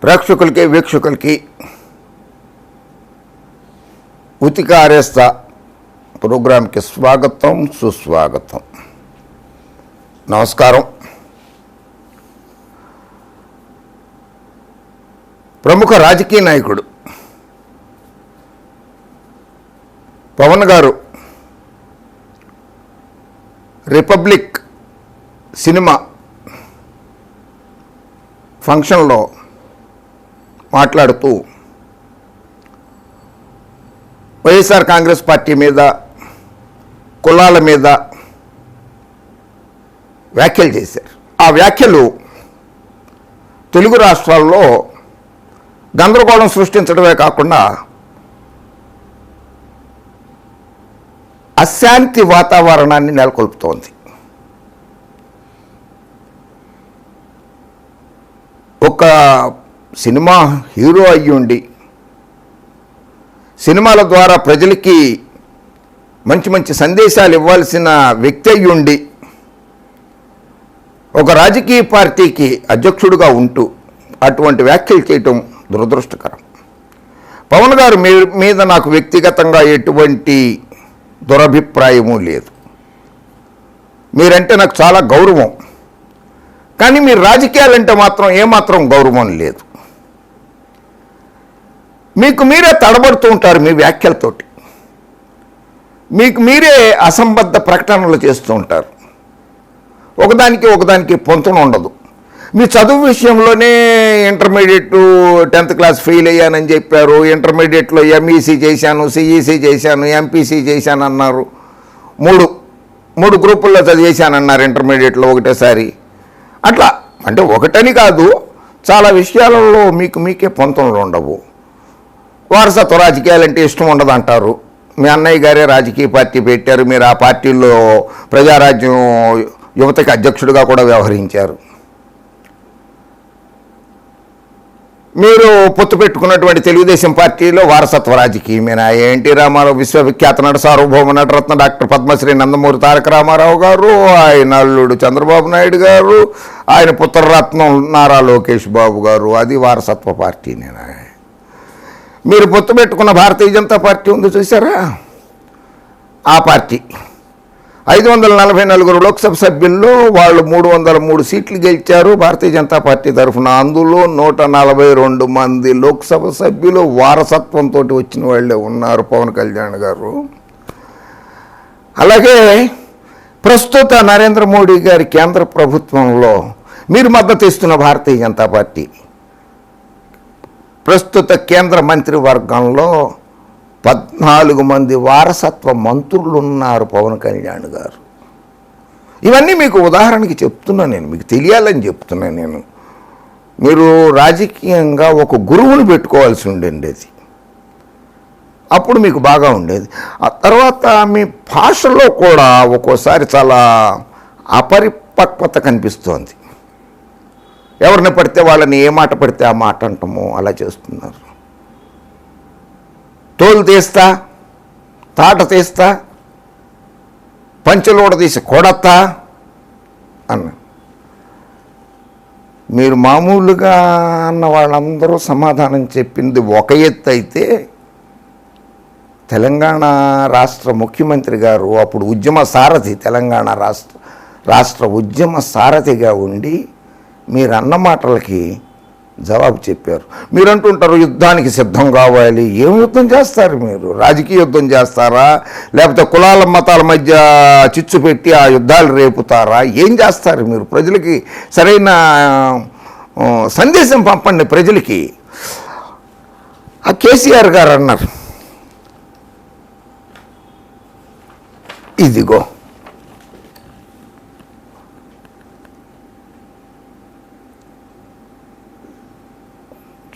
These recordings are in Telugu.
ప్రేక్షకులకి వీక్షకులకి ఉతిక ఆరేస్తా ప్రోగ్రాంకి స్వాగతం సుస్వాగతం. నమస్కారం. ప్రముఖ రాజకీయ నాయకుడు పవన్ గారు రిపబ్లిక్ సినిమా ఫంక్షన్లో మాట్లాడుతూ వైఎస్ఆర్ కాంగ్రెస్ పార్టీ మీద, కులాల మీద వ్యాఖ్యలు చేశారు. ఆ వ్యాఖ్యలు తెలుగు రాష్ట్రాల్లో గందరగోళం సృష్టించడమే కాకుండా అశాంతి వాతావరణాన్ని నెలకొల్పుతోంది. ఒక సినిమా హీరో అయ్యుండి సినిమాల ద్వారా ప్రజలకి మంచి మంచి సందేశాలు ఇవ్వాల్సిన వ్యక్తి అయ్యుండి ఒక రాజకీయ పార్టీకి అధ్యక్షుడిగా ఉంటూ అటువంటి వ్యాఖ్యలు చేయటం దురదృష్టకరం. పవన్ గారు మీద నాకు వ్యక్తిగతంగా ఎటువంటి దురభిప్రాయము లేదు. మీరంటే నాకు చాలా గౌరవం. కానీ మీరు రాజకీయాలంటే మాత్రం ఏమాత్రం గౌరవం లేదు. మీకు మీరే తడబడుతూ ఉంటారు మీ వ్యాఖ్యలతోటి. మీకు మీరే అసంబద్ధ ప్రకటనలు చేస్తూ ఉంటారు. ఒకదానికి పొంతన ఉండదు. మీ చదువు విషయంలోనే ఇంటర్మీడియట్ 10th క్లాస్ ఫెయిల్ అయ్యానని చెప్పారు. ఇంటర్మీడియట్లో ఎంఈసీ చేశాను, సిఈసీ చేశాను, ఎంపీసీ చేశాను అన్నారు. మూడు గ్రూపుల్లో చదివేశానన్నారు ఇంటర్మీడియట్లో ఒకటేసారి. అట్లా అంటే ఒకటని కాదు, చాలా విషయాలలో మీకే పొంతనలు ఉండవు. వారసత్వ రాజకీయాలంటే ఇష్టం ఉండదు అంటారు. మీ అన్నయ్య గారే రాజకీయ పార్టీ పెట్టారు. మీరు ఆ పార్టీలో ప్రజారాజ్యం యువతకి అధ్యక్షుడిగా కూడా వ్యవహరించారు. మీరు పొత్తు పెట్టుకున్నటువంటి తెలుగుదేశం పార్టీలో వారసత్వ రాజకీయమేనా? ఎన్టీ రామారావు విశ్వవిఖ్యాత నట సార్వభౌమ నటరత్న డాక్టర్ పద్మశ్రీ నందమూరి తారక రామారావు గారు, ఆయన అల్లుడు చంద్రబాబు నాయుడు గారు, ఆయన పుత్రరత్నం నారా లోకేష్ బాబు గారు, అది వారసత్వ పార్టీనేనా? మీరు పొత్తు పెట్టుకున్న భారతీయ జనతా పార్టీ ఉంది చూసారా, ఆ పార్టీ 544 లోక్సభ సభ్యుల్లో వాళ్ళు 303 సీట్లు గెలిచారు భారతీయ జనతా పార్టీ తరఫున. అందులో 142 మంది లోక్సభ సభ్యులు వారసత్వంతో వచ్చిన వాళ్ళే ఉన్నారు పవన్ కళ్యాణ్ గారు. అలాగే ప్రస్తుత నరేంద్ర మోడీ గారి కేంద్ర ప్రభుత్వంలో మీరు మద్దతు ఇస్తున్న భారతీయ జనతా పార్టీ ప్రస్తుత కేంద్ర మంత్రివర్గంలో 14 మంది వారసత్వ మంత్రులు ఉన్నారు పవన్ కళ్యాణ్ గారు. ఇవన్నీ మీకు ఉదాహరణకి చెప్తున్నాను, నేను మీకు తెలియాలని చెప్తున్నాను. నేను మీరు రాజకీయంగా ఒక గురువుని పెట్టుకోవాల్సి ఉండేది, అప్పుడు మీకు బాగా ఉండేది. ఆ తర్వాత మీ భాషలో కూడా ఒక్కోసారి చాలా అపరిపక్వత కనిపిస్తోంది. ఎవరిని పడితే వాళ్ళని ఏ మాట పడితే ఆ మాట అంటాము, అలా చేస్తున్నారు. తోలు తీస్తా, తాట తీస్తా, పంచలోడ తీసి కొడతా అన్న. మీరు మామూలుగా అన్న వాళ్ళందరూ సమాధానం చెప్పింది ఒక ఎత్తు అయితే, తెలంగాణ రాష్ట్ర ముఖ్యమంత్రి గారు అప్పుడు ఉద్యమ సారథి, తెలంగాణ రాష్ట్ర ఉద్యమ సారథిగా ఉండి మీరు అన్న మాటలకి జవాబు చెప్పారు. మీరు అంటుంటారు యుద్ధానికి సిద్ధం కావాలి. ఏం యుద్ధం చేస్తారు మీరు? రాజకీయ యుద్ధం చేస్తారా, లేకపోతే కులాల మతాల మధ్య చిచ్చు పెట్టి ఆ యుద్ధాలు రేపుతారా? ఏం చేస్తారు మీరు? ప్రజలకి సరైన సందేశం పంపండి ప్రజలకి. ఆ కేసీఆర్ గారు అన్నారు, ఇదిగో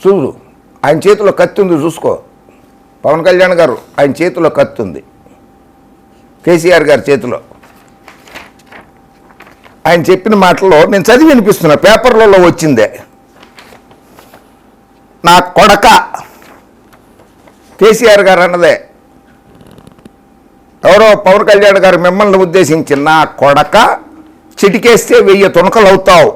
చూడు, ఆయన చేతిలో కత్తి ఉంది, చూసుకో. పవన్ కళ్యాణ్ గారు ఆయన చేతిలో కత్తి ఉంది, కేసీఆర్ గారి చేతిలో. ఆయన చెప్పిన మాటలో నేను చదివి వినిపిస్తున్నా, పేపర్లలో వచ్చిందే. నా కొడక, కేసీఆర్ గారు అన్నదే. ఎవరో పవన్ కళ్యాణ్ గారు మిమ్మల్ని ఉద్దేశించి, నా కొడక చిటికేస్తే 1000 తునకలు అవుతావు,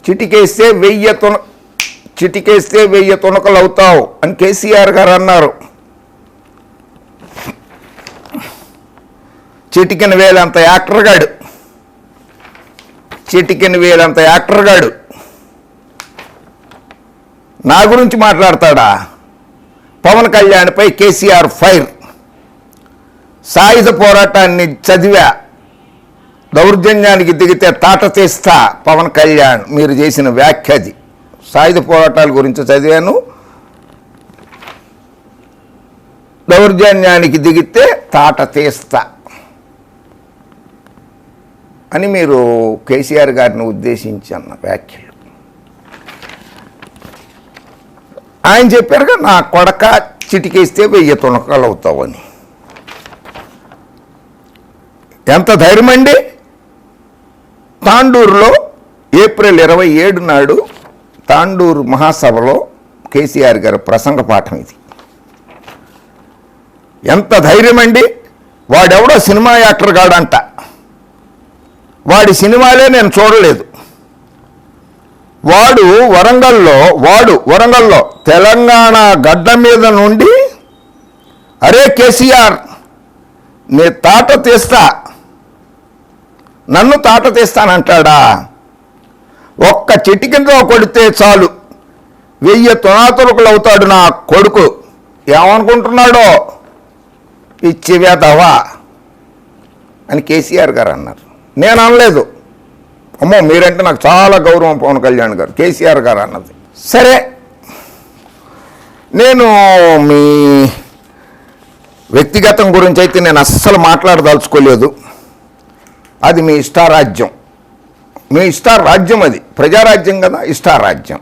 చిటికేస్తే 1000 తునకలు అవుతావు అని కేసీఆర్ గారు అన్నారు. చిటికెన వేలంత యాక్టర్ గాడు నా గురించి మాట్లాడతాడా? పవన్ కళ్యాణ్పై కేసీఆర్ ఫైర్. సాయుధ పోరాటాన్ని చదివా, దౌర్జన్యానికి దిగితే తాట తీస్తా పవన్ కళ్యాణ్ మీరు చేసిన వ్యాఖ్యది. సాయుధ పోరాటాల గురించి చదివాను, దౌర్జన్యానికి దిగితే తాట తీస్తా అని మీరు కేసీఆర్ గారిని ఉద్దేశించి అన్న వ్యాఖ్యలు. ఆయన చెప్పారుగా నా కొడక చిటికేస్తే 1000 తునకలు అవుతావని. ఎంత ధైర్యం అండి! తాండూరులో ఏప్రిల్ 27 నాడు తాండూరు మహాసభలో కేసీఆర్ గారి ప్రసంగ పాఠం ఇది. ఎంత ధైర్యం అండి! వాడెవడో సినిమా యాక్టర్ గాడంట, వాడి సినిమాలే నేను చూడలేదు. వాడు వరంగల్లో తెలంగాణ గడ్డ మీద నుండి అరే కేసీఆర్ నీ తాట తీస్తా, నన్ను తాట తీస్తానంటాడా? ఒక్క చిటికెనతో కొడితే చాలు 1000 తునాతురకులు అవుతాడు నా కొడుకు. ఏమనుకుంటున్నాడో పిచ్చివేతవా అని కేసీఆర్ గారు అన్నారు. నేను అనలేదు. అమ్మో మీరంటే నాకు చాలా గౌరవం పవన్ కళ్యాణ్ గారు. కేసీఆర్ గారు అన్నది. సరే, నేను మీ వ్యక్తిగతం గురించి అయితే నేను అస్సలు మాట్లాడదలుచుకోలేదు. అది మీ ఇష్టారాజ్యం, మీ ఇష్టారాజ్యం, అది ప్రజారాజ్యం కదా, ఇష్టారాజ్యం.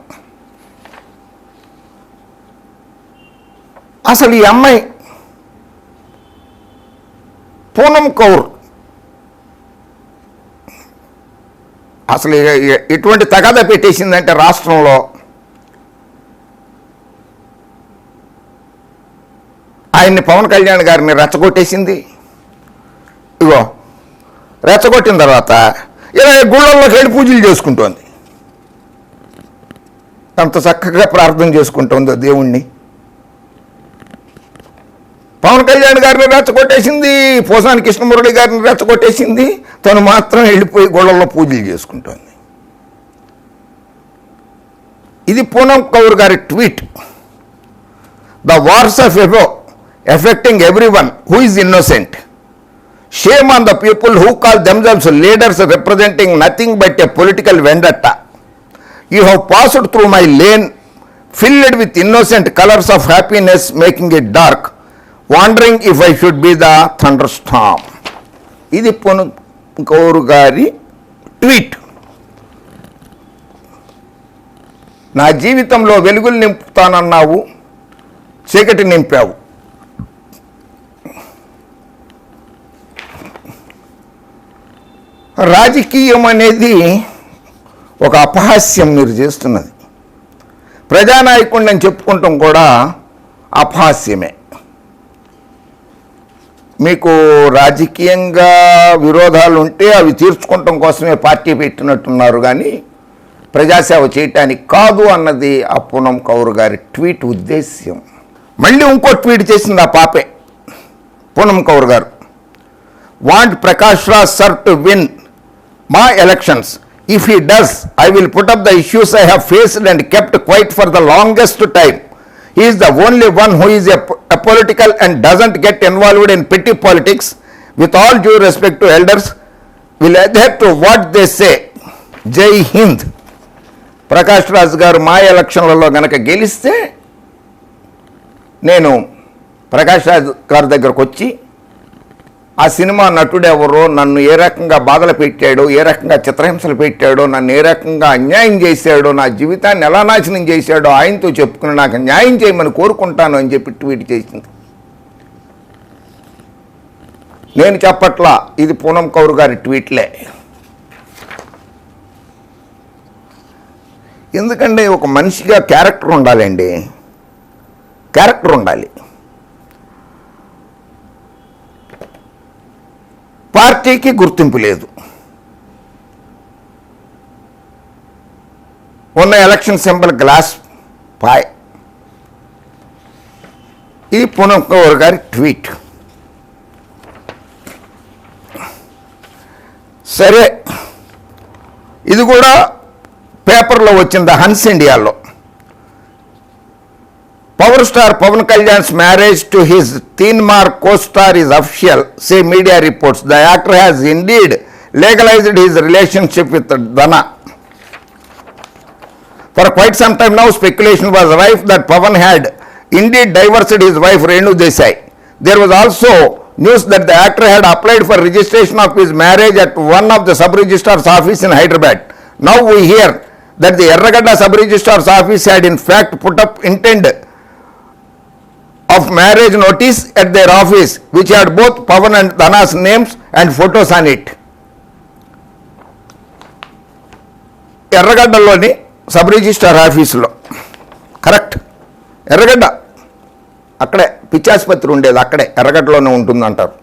అసలు ఈ అమ్మాయి పూనం కౌర్ అసలు ఎటువంటి తగాదా పెట్టేసిందంటే రాష్ట్రంలో ఆయన్ని పవన్ కళ్యాణ్ గారిని రెచ్చగొట్టేసింది. ఇగో రెచ్చగొట్టిన తర్వాత ఇలా గుళ్ళల్లోకి వెళ్ళి పూజలు చేసుకుంటోంది. అంత చక్కగా ప్రార్థన చేసుకుంటోందో దేవుణ్ణి. పవన్ కళ్యాణ్ గారిని రెచ్చగొట్టేసింది, పోసాని కృష్ణమురళి గారిని రెచ్చగొట్టేసింది, తను మాత్రం వెళ్ళిపోయి గుళ్ళల్లో పూజలు చేసుకుంటోంది. ఇది పూనం కౌర్ గారి tweet. The wars of above affecting everyone who is innocent. Shame on the people who call themselves leaders representing nothing but a political vendetta. You have passed through my lane filled with innocent colors of happiness, making it dark, wondering if I should be the thunderstorm. ఇది పూనం కౌర్ గారి ట్వీట్. నా జీవితంలో వెలుగులు నింపుతానన్నావు, చీకటి నింపావు. రాజకీయం అనేది ఒక అపహాస్యం మీరు చేస్తున్నది. ప్రజానాయకుడిని అని చెప్పుకుంటాం కూడా అపహాస్యమే. మీకు రాజకీయంగా విరోధాలు ఉంటే అవి తీర్చుకోవటం కోసమే పార్టీ పెట్టినట్టున్నారు, కానీ ప్రజాసేవ చేయటానికి కాదు అన్నది ఆ పూనం కౌర్ గారి ట్వీట్ ఉద్దేశ్యం. మళ్ళీ ఇంకో ట్వీట్ చేసింది ఆ పాపే, పూనం కౌర్ గారు. Want Prakash Raj sir to win my elections. If he does, I will put up the issues I have faced and kept quiet for the longest time. He is the only one who is a political and doesn't get involved in petty politics. With all due respect to elders, will adhere to what they say. Jai Hind. Prakash Raj గారు మా ఎలక్షన్లలో గనక గెలిస్తే నేను ప్రకాష్ రాజ్ గారి దగ్గరకు వచ్చి ఆ సినిమా నటుడు ఎవరో, నన్ను ఏ రకంగా బాధలు పెట్టాడో, ఏ రకంగా చిత్రహింసలు పెట్టాడో, నన్ను ఏ రకంగా అన్యాయం చేశాడో, నా జీవితాన్ని ఎలా నాశనం చేశాడో ఆయనతో చెప్పుకుని నాకు న్యాయం చేయమని కోరుకుంటాను అని చెప్పి ట్వీట్ చేసింది. నేను చెప్పట్లా, ఇది పూనం కౌర్ గారి ట్వీట్లే. ఎందుకంటే ఒక మనిషిగా క్యారెక్టర్ ఉండాలండి, క్యారెక్టర్ ఉండాలి. పార్టీకి గుర్తింపు లేదు, ఉన్న ఎలక్షన్ సింబల్ గ్లాస్ పాయ్. ఇది పూనం కౌర్ గారి ట్వీట్. సరే, ఇది కూడా పేపర్లో వచ్చింది, హన్స్ ఇండియాలో. Power star Pawan Kalyan's marriage to his Teenmaar co-star is official, say media reports. The actor has indeed legalized his relationship with Dana. For quite some time now, speculation was rife that Pavan had indeed divorced his wife Renu Desai. There was also news that the actor had applied for registration of his marriage at one of the sub-registrar's office in Hyderabad. Now we hear that the Erragadda sub-registrar's office had in fact put up intent of marriage notice at their office, which had both Pavan and Dana's names and photos on it. ఎర్రగడ్డలోని సబ్ రిజిస్ట్రార్ ఆఫీసులో, కరెక్ట్, ఎర్రగడ్డ అక్కడే పిచ్చాసుపత్రి ఉండేది, అక్కడే ఎర్రగడ్డలోనే ఉంటుందంటారు.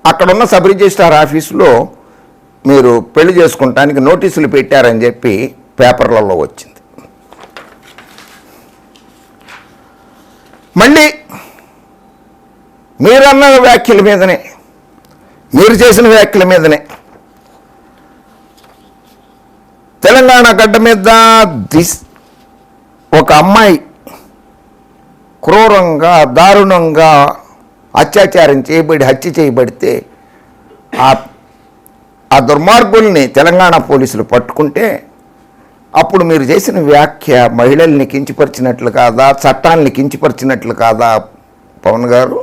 అక్కడున్న సబ్ రిజిస్ట్రార్ ఆఫీసులో మీరు పెళ్లి చేసుకుంటానికి నోటీసులు పెట్టారని చెప్పి పేపర్లలో వచ్చింది. మళ్ళీ మీరన్న వ్యాఖ్యల మీదనే, మీరు చేసిన వ్యాఖ్యల మీదనే తెలంగాణ గడ్డ మీద ఒక అమ్మాయి క్రూరంగా దారుణంగా అత్యాచారం చేయబడి హత్య చేయబడితే ఆ దుర్మార్గుల్ని తెలంగాణ పోలీసులు పట్టుకుంటే అప్పుడు మీరు చేసిన వ్యాఖ్య మహిళల్ని కించపరిచినట్లు కాదా, చట్టాన్ని కించపరిచినట్లు కాదా? పవన్ గారు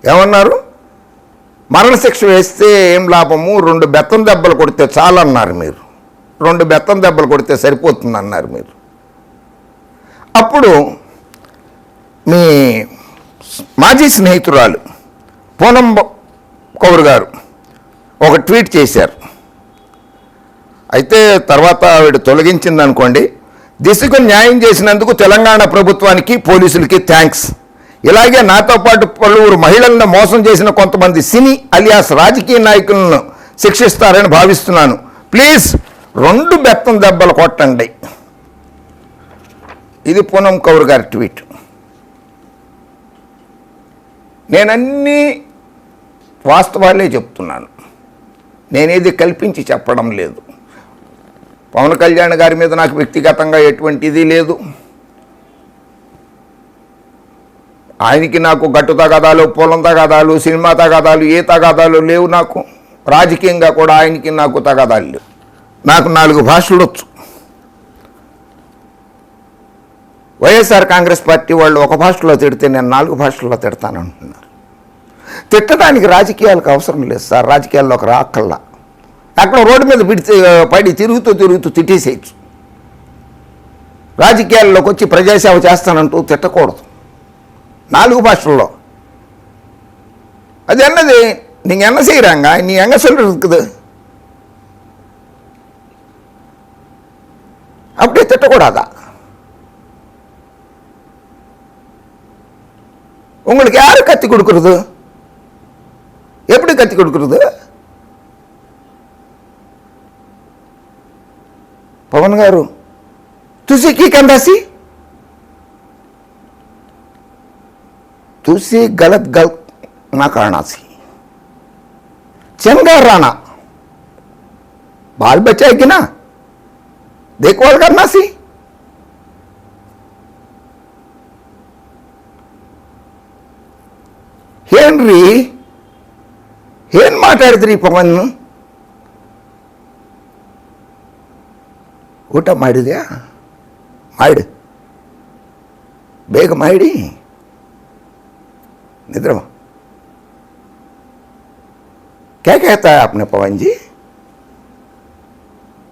ఏమన్నారు? మరణశిక్ష వేస్తే ఏం లాభము, 2 బెత్తం దెబ్బలు కొడితే చాలన్నారు మీరు. 2 బెత్తం దెబ్బలు కొడితే సరిపోతుంది అన్నారు మీరు. అప్పుడు మీ మాజీ స్నేహితురాలు పూనం కౌర్ గారు ఒక ట్వీట్ చేశారు. అయితే తర్వాత ఆవిడ తొలగించింది అనుకోండి. దిశకు న్యాయం చేసినందుకు తెలంగాణ ప్రభుత్వానికి పోలీసులకి థ్యాంక్స్. ఇలాగే నాతో పాటు పలువురు మహిళలను మోసం చేసిన కొంతమంది సినీ అలియాస్ రాజకీయ నాయకులను శిక్షిస్తారని భావిస్తున్నాను. ప్లీజ్ 2 బెత్తం దెబ్బలు కొట్టండి. ఇది పూనం కౌర్ గారి ట్వీట్. నేనన్నీ వాస్తవాలే చెప్తున్నాను, నేనేది కల్పించి చెప్పడం లేదు. పవన్ కళ్యాణ్ గారి మీద నాకు వ్యక్తిగతంగా ఎటువంటిది లేదు. ఆయనకి నాకు గట్టు తగాదాలు, పొలం తగాదాలు, సినిమా తగాదాలు, ఏ తగాదాలు లేవు. నాకు రాజకీయంగా కూడా ఆయనకి నాకు తగాదాలు లేవు. నాకు 4 భాషలు వచ్చు. వైఎస్ఆర్ కాంగ్రెస్ పార్టీ వాళ్ళు ఒక భాషలో తిడితే నేను 4 భాషల్లో తిడతానంటున్నారు. తిట్టడానికి రాజకీయాలకు అవసరం లేదు సార్, రాజకీయాల్లోకి రాక్కల్లా. అక్కడ రోడ్డు మీద పడి తిరుగుతూ తిట్టేసేయచ్చు. రాజకీయాల్లోకి వచ్చి ప్రజాసేవ చేస్తానంటూ తిట్టకూడదు 4 భాషల్లో. అది అన్నది நீங்கள் என்ன செய்கிறாங்க, நீ எங்கே சொல்லிருக்குது? அப்படியே திட்டக்கூடாதா? உங்களுக்கு யாரு கத்தி கொடுக்கறது? எப்படி கத்தி கொடுக்கறது? పవన్ గారు तुसी की कहंदा सी? तुसी गलत ना करना सी। चंगा राणा बाल बच्चा है कि ना, देखभाल करना सी। हेनरी ಏನ್ ಮಾತಾಡಿದ್ರಿ ಪವನ್? ಊಟ ಮಾಡಿದ್ಯಾ? ಮಾಡು, ಬೇಗ ಮಾಡಿ निद्रा। क्या कहता है आपने पवन जी?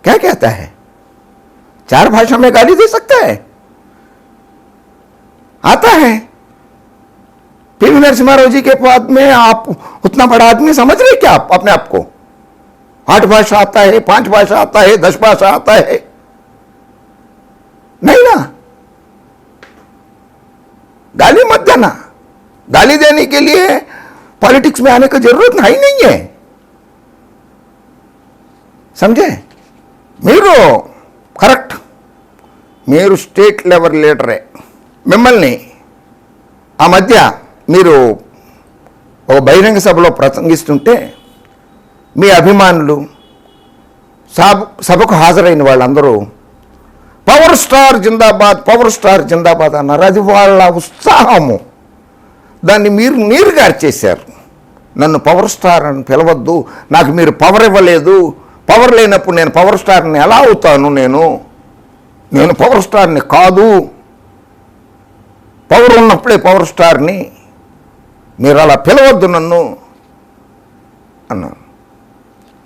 क्या कहता है? 4 भाषा में गाली दे सकता है? आता है? पीवी नरसिम्हा राव जी के बाद में आप उतना बड़ा आदमी समझ रहे क्या आप अपने आप को? 8 भाषा आता है, 5 भाषा आता है, 10 भाषा आता है? नहीं ना। गाली मत देना। गाली देने के लिए पॉलिटिक्स में आने की जरूरत नहीं है, समझे? మీరు కరెక్ట్, మీరు స్టేట్ లెవెల్ లీడరే. మిమ్మల్ని ఆ మధ్య మీరు ఒక బహిరంగ సభలో ప్రసంగిస్తుంటే మీ అభిమానులు సభకు హాజరైన వాళ్ళందరూ పవర్ స్టార్ జిందాబాద్, పవర్ స్టార్ జిందాబాద్ అన్నారు. అది వాళ్ళ ఉత్సాహము. దాన్ని మీరు నీరుగార్చేశారు. నన్ను పవర్ స్టార్ అని పిలవద్దు, నాకు మీరు పవర్ ఇవ్వలేదు, పవర్ లేనప్పుడు నేను పవర్ స్టార్ని ఎలా అవుతాను, నేను పవర్ స్టార్ని కాదు, పవర్ ఉన్నప్పుడే పవర్ స్టార్ని, మీరు అలా పిలవద్దు నన్ను అన్నాను.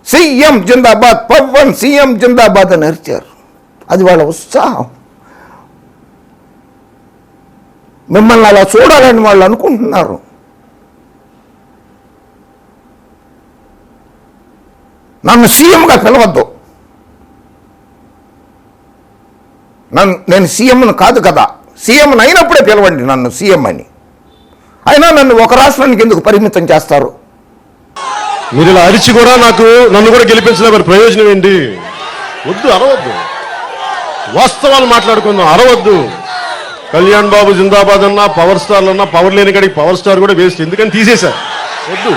సీఎం జిందాబాద్, పవన్ సీఎం జిందాబాద్ అని అరిచారు. అది వాళ్ళ ఉత్సాహం. మిమ్మల్ని అలా చూడాలని వాళ్ళు అనుకుంటున్నారు. నన్ను సీఎంగా పిలవద్దు, నేను సీఎంను కాదు కదా, సీఎంను అయినప్పుడే పిలవండి నన్ను సీఎం అని. అయినా నన్ను ఒక రాష్ట్రానికి ఎందుకు పరిమితం చేస్తారు? మీరు ఇలా అరిచి కూడా నన్ను కూడా గెలిపించిన మరి ప్రయోజనం ఏంటి? వద్దు, అరవద్దు, వాస్తవాలు మాట్లాడుకుందాం, అరవద్దు. కళ్యాణ్ బాబు జిందాబాద్ అన్నా, పవర్ స్టార్లు అన్నా, పవర్ లేని కాడికి పవర్ స్టార్ కూడా వేస్ట్, ఎందుకని తీసేశారు. వద్దు,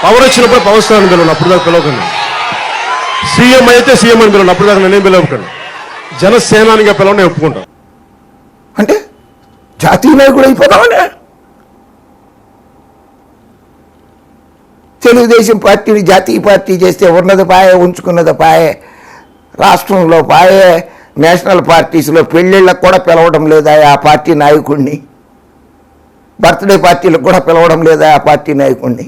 పవర్ వచ్చినప్పుడు పవర్ స్టార్ అని పిలవండి, అప్పుడు దాకా పిలవకండి. సీఎం అయితే సీఎం అని పిలవండి, అప్పుడు దాకా నేనేం పిలవకండి. జనసేనానిగా పిలవని ఒప్పుకుంటాను. అంటే జాతీయ నాయకుడు అయిపోదామనే తెలుగుదేశం పార్టీని జాతీయ పార్టీ చేస్తే ఉన్నది పాయే, ఉంచుకున్నది పాయే, రాష్ట్రంలో పాయే, నేషనల్ పార్టీస్లో పెళ్ళిళ్ళకు కూడా పిలవడం లేదా ఆ పార్టీ నాయకుడిని, బర్త్డే పార్టీలకు కూడా పిలవడం లేదా ఆ పార్టీ నాయకుడిని,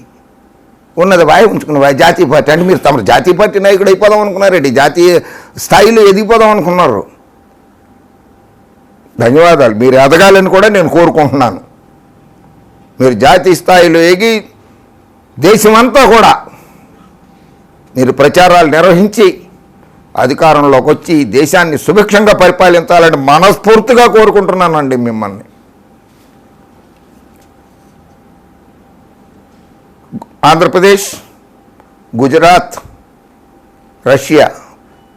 ఉన్నది పాయే, ఉంచుకున్న పాయే జాతీయ పార్టీ. అంటే మీరు తమ జాతీయ పార్టీ నాయకుడు అయిపోదాం అనుకున్నారండి, జాతీయ స్థాయిలో ఎదిగిపోదాం అనుకున్నారు. ధన్యవాదాలు, మీరు ఎదగాలని కూడా నేను కోరుకుంటున్నాను. మీరు జాతీయ స్థాయిలో ఎగి దేశమంతా కూడా మీరు ప్రచారాలు నిర్వహించి అధికారంలోకి వచ్చి దేశాన్ని సుభిక్షంగా పరిపాలించాలని మనస్ఫూర్తిగా కోరుకుంటున్నానండి మిమ్మల్ని. ఆంధ్రప్రదేశ్, గుజరాత్, రష్యా,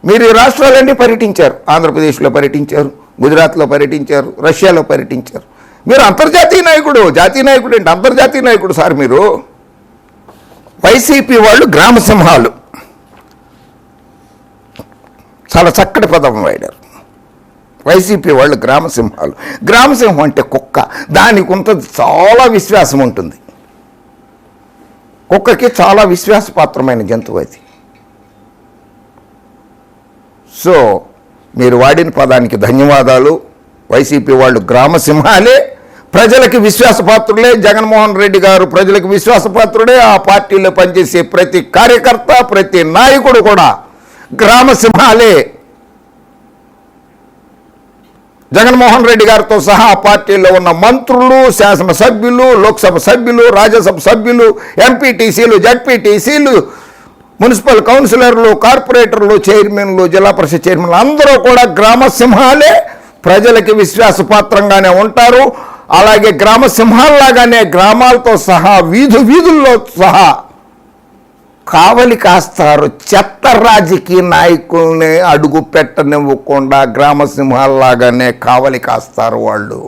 మీరు ఈ రాష్ట్రాలన్నీ పర్యటించారు. ఆంధ్రప్రదేశ్లో పర్యటించారు, గుజరాత్లో పర్యటించారు, రష్యాలో పర్యటించారు. మీరు అంతర్జాతీయ నాయకుడు, జాతీయ నాయకుడు ఏంటి, అంతర్జాతీయ నాయకుడు సార్ మీరు. వైసీపీ వాళ్ళు గ్రామసింహాలు, చాలా చక్కటి పదం వాడారు. వైసీపీ వాళ్ళు గ్రామసింహాలు. గ్రామసింహం అంటే కుక్క, దానికి కొంత చాలా విశ్వాసం ఉంటుంది. కుక్కకి చాలా విశ్వాసపాత్రమైన జంతువు అది. సో మీరు వాడిన పదానికి ధన్యవాదాలు. వైసీపీ వాళ్ళు గ్రామసింహాలే, ప్రజలకి విశ్వాసపాత్రులే. జగన్మోహన్ రెడ్డి గారు ప్రజలకు విశ్వాసపాత్రుడే. ఆ పార్టీలో పనిచేసే ప్రతి కార్యకర్త, ప్రతి నాయకుడు కూడా గ్రామసింహాలే. జగన్మోహన్ రెడ్డి గారితో సహా ఆ పార్టీలో ఉన్న మంత్రులు, శాసనసభ్యులు, లోక్సభ సభ్యులు, రాజ్యసభ సభ్యులు, ఎంపీటీసీలు, జడ్పీటీసీలు, మున్సిపల్ కౌన్సిలర్లు, కార్పొరేటర్లు, చైర్మన్లు, జిల్లా పరిషత్ చైర్మన్లు అందరూ కూడా గ్రామసింహాలే. ప్రజలకి విశ్వాసపాత్రంగానే ఉంటారు. అలాగే గ్రామసింహాల్లాగానే గ్రామాలతో సహా వీధుల్లో సహా కావలి కాస్తారు. చెత్త రాజకీయ నాయకుల్ని అడుగు పెట్టనివ్వకుండా గ్రామసింహాల్లాగానే కావలి కాస్తారు వాళ్ళు.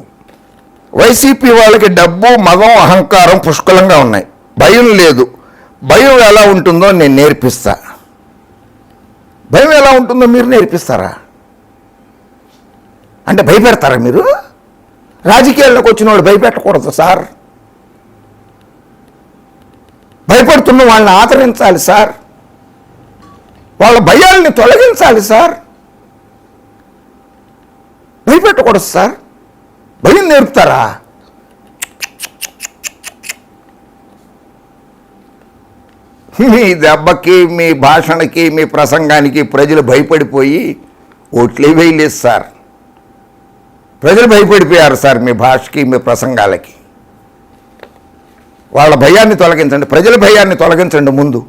వైసీపీ వాళ్ళకి డబ్బు, మగం, అహంకారం పుష్కలంగా ఉన్నాయి. భయం లేదు. భయం ఎలా ఉంటుందో నేను నేర్పిస్తా. భయం ఎలా ఉంటుందో మీరు నేర్పిస్తారా? అంటే భయపెడతారా మీరు? రాజకీయాల్లోకి వచ్చిన వాడు భయపెట్టకూడదు సార్. భయపడుతున్న వాళ్ళని ఆదరించాలి సార్. వాళ్ళ భయాల్ని తొలగించాలి సార్. భయపెట్టకూడదు సార్. భయం నేర్పుతారా? మీ దెబ్బకి, మీ భాషణకి, మీ ప్రసంగానికి ప్రజలు భయపడిపోయి ఓట్లే వేయలేదు సార్. ప్రజలు భయపడిపోయారు సార్ మీ భాషకి, మీ ప్రసంగాలకి. వాళ్ళ భయాన్ని తొలగించండి, ప్రజల భయాన్ని తొలగించండి ముందు.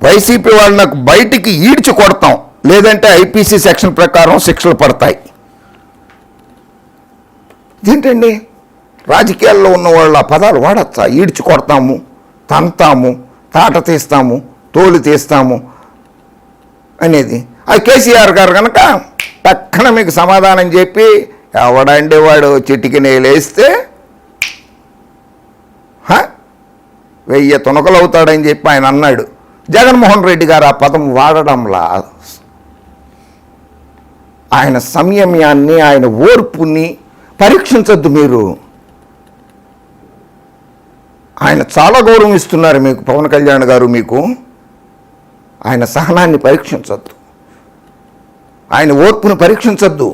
వైసీపీ వాళ్ళకు బయటికి ఈడ్చి కొడతాం, లేదంటే ఐపీసీ సెక్షన్ ప్రకారం శిక్షలు పడతాయి. ఇదేంటండి, రాజకీయాల్లో ఉన్న వాళ్ళ పదాలు వాడచ్చా? ఈడ్చి కొడతాము, తంతాము, తాట తీస్తాము, తోలు తీస్తాము అనేది. అది కేసీఆర్ గారు కనుక టక్కన మీకు సమాధానం చెప్పి ఎవడండి వాడు చిటికి నేలేస్తే 1000 తునకలు అవుతాడని చెప్పి ఆయన అన్నాడు. జగన్మోహన్ రెడ్డి గారు ఆ పదం వాడడంలా ఆయన సంయమ్యాన్ని, ఆయన ఓర్పుని పరీక్షించద్దు మీరు. ఆయన చాలా గౌరవం ఇస్తున్నారు మీకు, పవన్ కళ్యాణ్ గారు. మీకు ఆయన సహనాన్ని పరీక్షించద్దు, ఆయన ఓర్పును పరీక్షించద్దు.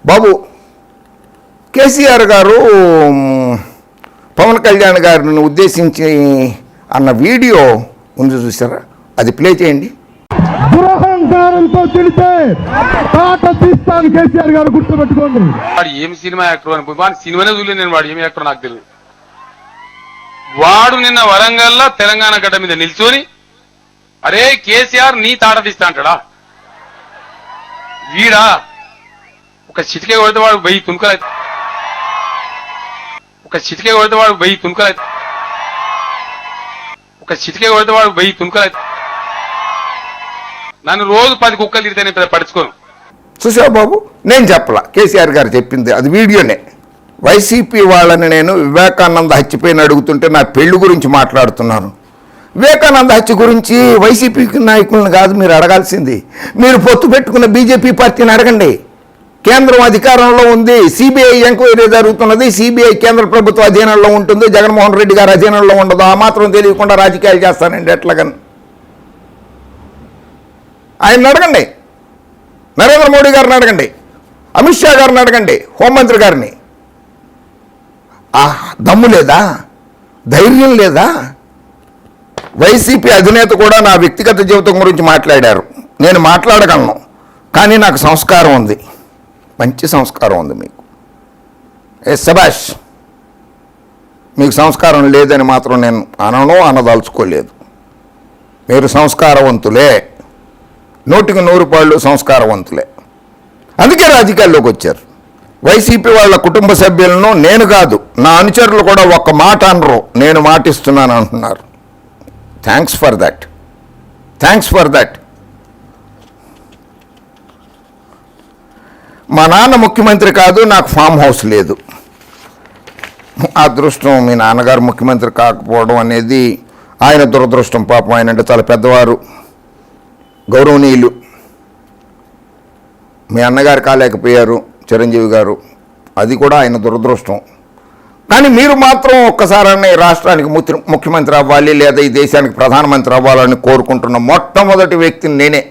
బాబు, కేసీఆర్ గారు పవన్ కళ్యాణ్ గారిని ఉద్దేశించి అన్న వీడియో ఉంది చూసారా, అది ప్లే చేయండి. దురహంకారంతో తిడితే తాట తీస్తాను కేసీఆర్ గారు, గుర్తుపెట్టుకోండి. వాడు ఏం సినిమా యాక్టర్ అని వాడు సినిమానే చూడలేదు నేను. వాడు ఏం యాక్టర్ నాకు తెలియదు. వాడు నిన్న వరంగల్లో తెలంగాణ గడ్డ మీద నిల్చొని అరే కేసీఆర్ నీ తాట తీస్తా అంటాడా? వీడా ఒక చిటికే కొడితే వాడు 1000 తుణుకలు, ఒక చిటికే కొడితే వాడు 1000 తుణుకలు, ఒక చిటికే కొడితే వాడు 1000 తుణుకలు. నన్ను రోజు 10 కుక్కలు తిడితే నేను పడుచుకోను. చూసావు బాబు, నేను చెప్పలా, కేసీఆర్ గారు చెప్పింది, అది వీడియోనే. వైసీపీ వాళ్ళని నేను వివేకానంద హత్యపైన అడుగుతుంటే నా పెళ్లి గురించి మాట్లాడుతున్నాను. వివేకానంద హత్య గురించి వైసీపీ నాయకులను కాదు మీరు అడగాల్సింది, మీరు పొత్తు పెట్టుకున్న బీజేపీ పార్టీని అడగండి. కేంద్రం అధికారంలో ఉంది, సిబిఐ ఎంక్వైరీ జరుగుతున్నది, సిబిఐ కేంద్ర ప్రభుత్వ అధీనంలో ఉంటుంది, జగన్మోహన్ రెడ్డి గారు అధీనంలో ఉండదు. ఆ మాత్రం తెలియకుండా రాజకీయాలు చేస్తానండి ఎట్లాగని ఆయన అడగండి. నరేంద్ర మోడీ గారిని అడగండి, అమిత్ షా గారిని అడగండి, హోంమంత్రి గారిని. దమ్ము లేదా, ధైర్యం లేదా? వైసీపీ అధినేత కూడా నా వ్యక్తిగత జీవితం గురించి మాట్లాడారు. నేను మాట్లాడగలను, కానీ నాకు సంస్కారం ఉంది, మంచి సంస్కారం ఉంది మీకు. శభాష్, మీకు సంస్కారం లేదని మాత్రం నేను అనదలుచుకోలేదు. మీరు సంస్కారవంతులే, 100కి 100 పాళ్ళు సంస్కారవంతులే. అందుకే రాజకీయాల్లోకి వచ్చారు. వైసీపీ వాళ్ళ కుటుంబ సభ్యులను నేను కాదు, నా అనుచరులు కూడా ఒక్క మాట అనరు, నేను మాటిస్తున్నాను అంటున్నారు. Thanks for that, thanks for that. మా నాన్న ముఖ్యమంత్రి కాదు, నాకు ఫామ్ హౌస్ లేదు. అదృష్టం మీ నాన్నగారు ముఖ్యమంత్రి కాకపోవడం అనేది ఆయన దురదృష్టం. పాపం ఆయన అంటే చాలా పెద్దవారు, గౌరవనీయులు. మీ అన్నగారు కాలేకపోయారు, చిరంజీవి గారు, అది కూడా ఆయన దురదృష్టం. కానీ మీరు మాత్రం ఒక్కసారి రాష్ట్రానికి ముఖ్యమంత్రి అవ్వాలి లేదా ఈ దేశానికి ప్రధానమంత్రి అవ్వాలని కోరుకుంటున్న మొట్టమొదటి వ్యక్తిని నేనే.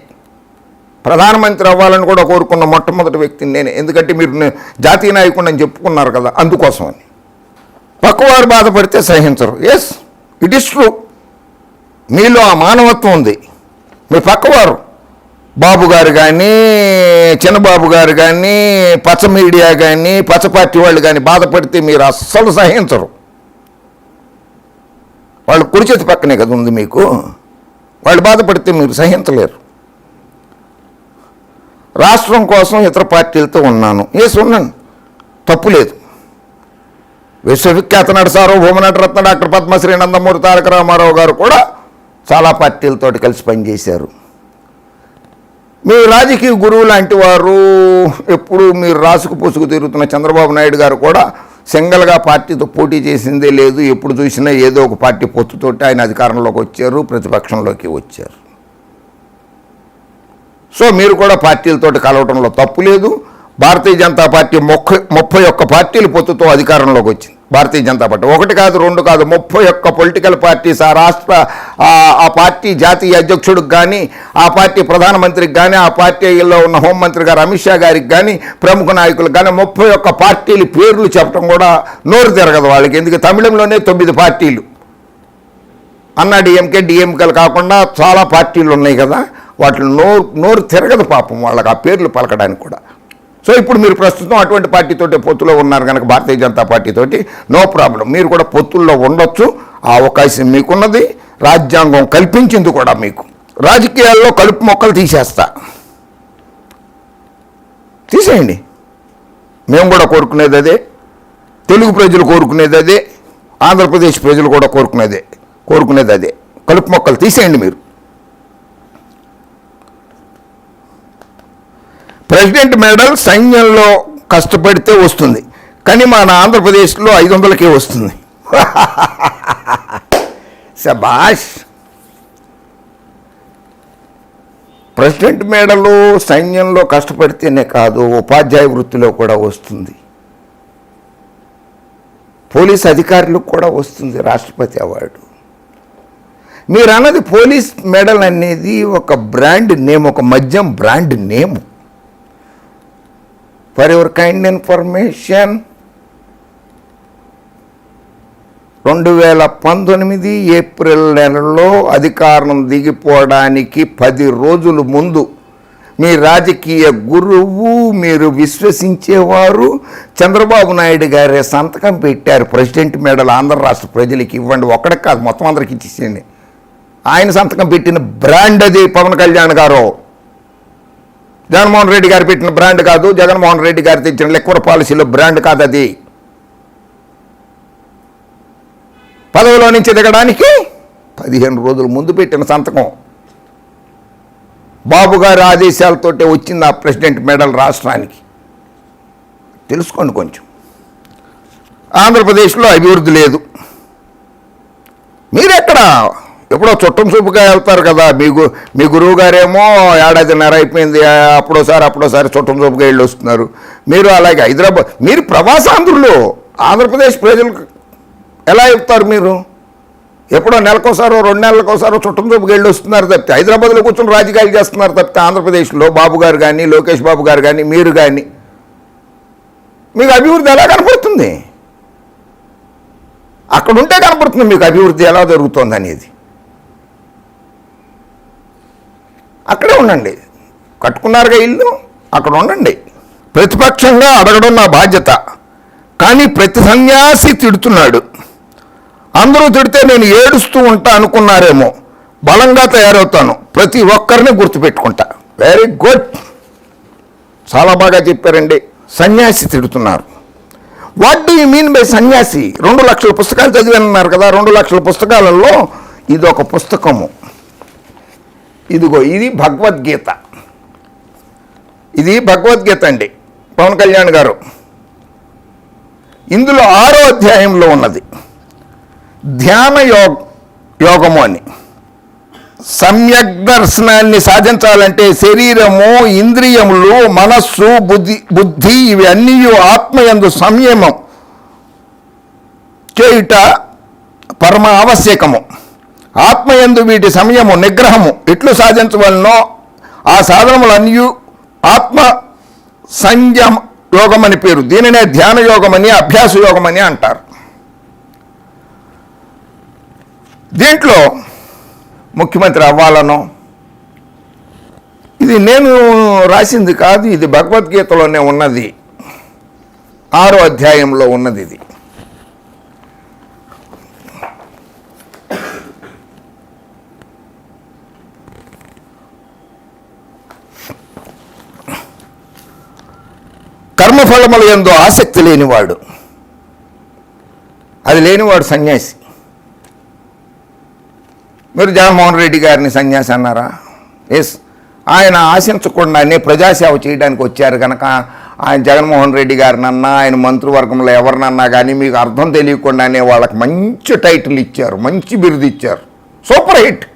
ప్రధానమంత్రి అవ్వాలని కూడా కోరుకున్న మొట్టమొదటి వ్యక్తిని నేనే. ఎందుకంటే మీరు జాతీయ నాయకుడు అని చెప్పుకున్నారు కదా, అందుకోసమని. పక్కవారు బాధపడితే సహించరు. Yes, it is true. మీలో ఆ మానవత్వం ఉంది. మీ పక్కవారు బాబు గారు కానీ, చిన్నబాబు గారు కానీ, పచ్చ మీడియా కానీ, పచ్చ పార్టీ వాళ్ళు కానీ బాధపడితే మీరు అస్సలు సహించరు. వాళ్ళు కుడి చేతి పక్కనే కదా ఉంది మీకు. వాళ్ళు బాధపడితే మీరు సహించలేరు. రాష్ట్రం కోసం ఇతర పార్టీలతో ఉన్నాను, ఉన్నాను, తప్పు లేదు. విశ్వవిఖ్యాత నట సార్వభౌమ నటరత్న డాక్టర్ పద్మశ్రీ నందమూరి తారక రామారావు గారు కూడా చాలా పార్టీలతో కలిసి పనిచేశారు. మీ రాజకీయ గురువు లాంటి వారు, ఎప్పుడు మీరు రాసుకు పూసుకు తిరుగుతున్న చంద్రబాబు నాయుడు గారు కూడా సింగల్గా పార్టీతో పోటీ చేసిందే లేదు. ఎప్పుడు చూసినా ఏదో ఒక పార్టీ పొత్తుతోటి ఆయన అధికారంలోకి వచ్చారు, ప్రతిపక్షంలోకి వచ్చారు. సో మీరు కూడా పార్టీలతోటి కలవటంలో తప్పు లేదు. భారతీయ జనతా పార్టీ 31 పార్టీలు పొత్తుతో అధికారంలోకి వచ్చింది. భారతీయ జనతా పార్టీ 1 కాదు 2 కాదు 31 పొలిటికల్ పార్టీస్ ఆ రాష్ట్ర ఆ పార్టీ జాతీయ అధ్యక్షుడికి కానీ, ఆ పార్టీ ప్రధానమంత్రికి కానీ, ఆ పార్టీలో ఉన్న హోంమంత్రి గారు అమిత్ షా గారికి కానీ, ప్రముఖ నాయకులకు కానీ 31 పార్టీలు పేర్లు చెప్పడం కూడా నోరు తిరగదు వాళ్ళకి. ఎందుకు తమిళంలోనే 9 పార్టీలు, అన్నా డిఎంకేలు కాకుండా చాలా పార్టీలు ఉన్నాయి కదా, వాటిని నోరు తిరగదు పాపం వాళ్ళకి ఆ పేర్లు పలకడానికి కూడా. సో ఇప్పుడు మీరు ప్రస్తుతం అటువంటి పార్టీతోటి పొత్తులో ఉన్నారు కనుక భారతీయ జనతా పార్టీతోటి నో ప్రాబ్లం, మీరు కూడా పొత్తుల్లో ఉండొచ్చు. ఆ అవకాశం మీకున్నది, రాజ్యాంగం కల్పించింది కూడా మీకు. రాజకీయాల్లో కలుపు మొక్కలు తీసేయండి. మేము కూడా కోరుకునేది అదే, తెలుగు ప్రజలు కోరుకునేది అదే, ఆంధ్రప్రదేశ్ ప్రజలు కూడా కోరుకునేదే. కోరుకునేది అదే. కలుపు మొక్కలు తీసేయండి మీరు. ప్రెసిడెంట్ మెడల్ సైన్యంలో కష్టపడితే వస్తుంది, కానీ మన ఆంధ్రప్రదేశ్లో 500కే వస్తుంది. శబాష్. ప్రెసిడెంట్ మెడల్ సైన్యంలో కష్టపడితేనే కాదు, ఉపాధ్యాయ వృత్తిలో కూడా వస్తుంది, పోలీస్ అధికారులకు కూడా వస్తుంది రాష్ట్రపతి అవార్డు. మీరు అన్నది పోలీస్ మెడల్ అనేది ఒక బ్రాండ్ నేమ్, ఒక మద్యం brand name. For your kind information, 2019 April నెలలో అధికారం దిగిపోవడానికి 10 రోజుల ముందు మీ రాజకీయ గురువు, మీరు విశ్వసించేవారు చంద్రబాబు నాయుడు గారే సంతకం పెట్టారు. ప్రెసిడెంట్ మెడల్ ఆంధ్ర రాష్ట్ర ప్రజలకి ఇవ్వండి, ఒక్కడికి కాదు మొత్తం అందరికి ఇచ్చేసేయండి. ఆయన సంతకం పెట్టిన బ్రాండ్ అది పవన్ కళ్యాణ్ గారు. జగన్మోహన్ రెడ్డి గారు పెట్టిన బ్రాండ్ కాదు, జగన్మోహన్ రెడ్డి గారు తెచ్చిన లిక్వర్ పాలసీలో బ్రాండ్ కాదు అది. పదవిలో నుంచి దిగడానికి 15 రోజుల ముందు పెట్టిన సంతకం. బాబు గారి ఆదేశాలతోటే వచ్చింది ఆ ప్రెసిడెంట్ మెడల్ రాష్ట్రానికి. తెలుసుకోండి కొంచెం. ఆంధ్రప్రదేశ్లో అభివృద్ధి లేదు. మీరెక్కడ ఎప్పుడో చుట్టం చూపుగా వెళ్తారు కదా, మీ గురువు గారేమో ఏడాదిన్నర అయిపోయింది, అప్పుడోసారి చుట్టం చూపుగా వెళ్ళి వస్తున్నారు. మీరు అలాగే హైదరాబాద్, మీరు ప్రవాసాంధ్రులు. ఆంధ్రప్రదేశ్ ప్రజలకు ఎలా చెప్తారు మీరు? ఎప్పుడో నెలకోసారో 2 నెలలకోసారో చుట్టం చూపుగా వెళ్ళి వస్తున్నారు తప్పితే, హైదరాబాద్లో కూర్చొని రాజకీయాలు చేస్తున్నారు తప్పితే, ఆంధ్రప్రదేశ్లో బాబు గారు కానీ, లోకేష్ బాబు గారు కానీ, మీరు కానీ మీకు అభివృద్ధి ఎలా కనపడుతుంది? అక్కడ ఉంటే కనపడుతుంది మీకు అభివృద్ధి ఎలా జరుగుతుంది అనేది. అక్కడే ఉండండి, కట్టుకున్నారుగా ఇల్లు, అక్కడ ఉండండి. ప్రతిపక్షంగా అడగడం నా బాధ్యత, కానీ ప్రతి సన్యాసి తిడుతున్నాడు. అందరూ తిడితే నేను ఏడుస్తూ ఉంటా అనుకున్నారేమో, బలంగా తయారవుతాను, ప్రతి ఒక్కరిని గుర్తుపెట్టుకుంటా. వెరీ గుడ్, చాలా బాగా చెప్పారండి. సన్యాసి తిడుతున్నారు. What do you mean by సన్యాసి? 2 లక్షల పుస్తకాలు చదివానన్నారు కదా, 2 లక్షల పుస్తకాలలో ఇదొక పుస్తకము. ఇదిగో ఇది భగవద్గీత. ఇది భగవద్గీత అండి పవన్ కళ్యాణ్ గారు. ఇందులో 6వ అధ్యాయంలో ఉన్నది ధ్యాన యోగము అని. సమ్యక్ దర్శనాన్ని సాధించాలంటే శరీరము, ఇంద్రియములు, మనస్సు, బుద్ధి ఇవి అన్నీ ఆత్మయందు సంయమం చేయుట పరమ ఆవశ్యకము. ఆత్మయందు వీటి సమయము, నిగ్రహము ఎట్లు సాధించవలనో ఆ సాధనములన్నీ ఆత్మ సంయమ యోగమని పేరు. దీనినే ధ్యాన యోగమని, అభ్యాస యోగమని అంటారు. దీంట్లో ముఖ్యమంత్రి అవ్వాలనో, ఇది నేను రాసింది కాదు, ఇది భగవద్గీతలోనే ఉన్నది, 6వ అధ్యాయంలో ఉన్నది ఇది. కర్మఫలములు యందు ఆసక్తి లేనివాడు, అది లేనివాడు సన్యాసి. మీరు జగన్మోహన్ రెడ్డి గారిని సన్యాసి అన్నారా? ఎస్, ఆయన ఆశించకుండానే ప్రజాసేవ చేయడానికి వచ్చారు కనుక ఆయన జగన్మోహన్ రెడ్డి గారినన్నా, ఆయన మంత్రివర్గంలో ఎవరినన్నా కానీ మీకు అర్థం తెలియకుండానే వాళ్ళకి మంచి టైటిల్ ఇచ్చారు, మంచి బిరుదు ఇచ్చారు, సూపర్ హిట్.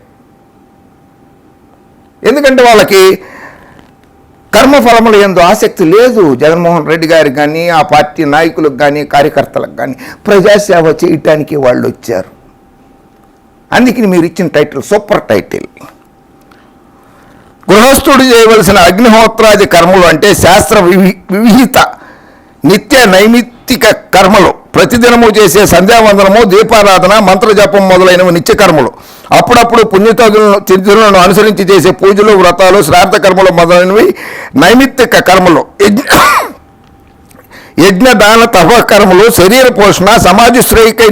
ఎందుకంటే వాళ్ళకి కర్మఫలములు యందు ఆసక్తి లేదు. జగన్మోహన్ రెడ్డి గారికి కానీ, ఆ పార్టీ నాయకులకు కానీ, కార్యకర్తలకు కానీ ప్రజాసేవ చేయటానికి వాళ్ళు వచ్చారు. అందుకని మీరు ఇచ్చిన టైటిల్ సూపర్ టైటిల్. గృహస్థుడు చేయవలసిన అగ్నిహోత్రాది కర్మలు అంటే శాస్త్ర విహిత నిత్య నైమిత్తిక కర్మలు, ప్రతిదినము చేసే సంధ్యావందనము, దీపారాధన, మంత్రజపం మొదలైనవి నిత్య కర్మలు. అప్పుడప్పుడు పుణ్యతిథులను అనుసరించి చేసే పూజలు, వ్రతాలు, శ్రాద్ధ కర్మలు మొదలైనవి నైమిత్తిక కర్మలు. యజ్ఞ దాన తపకర్మలు, శరీర పోషణ, సమాజ శ్రేయకై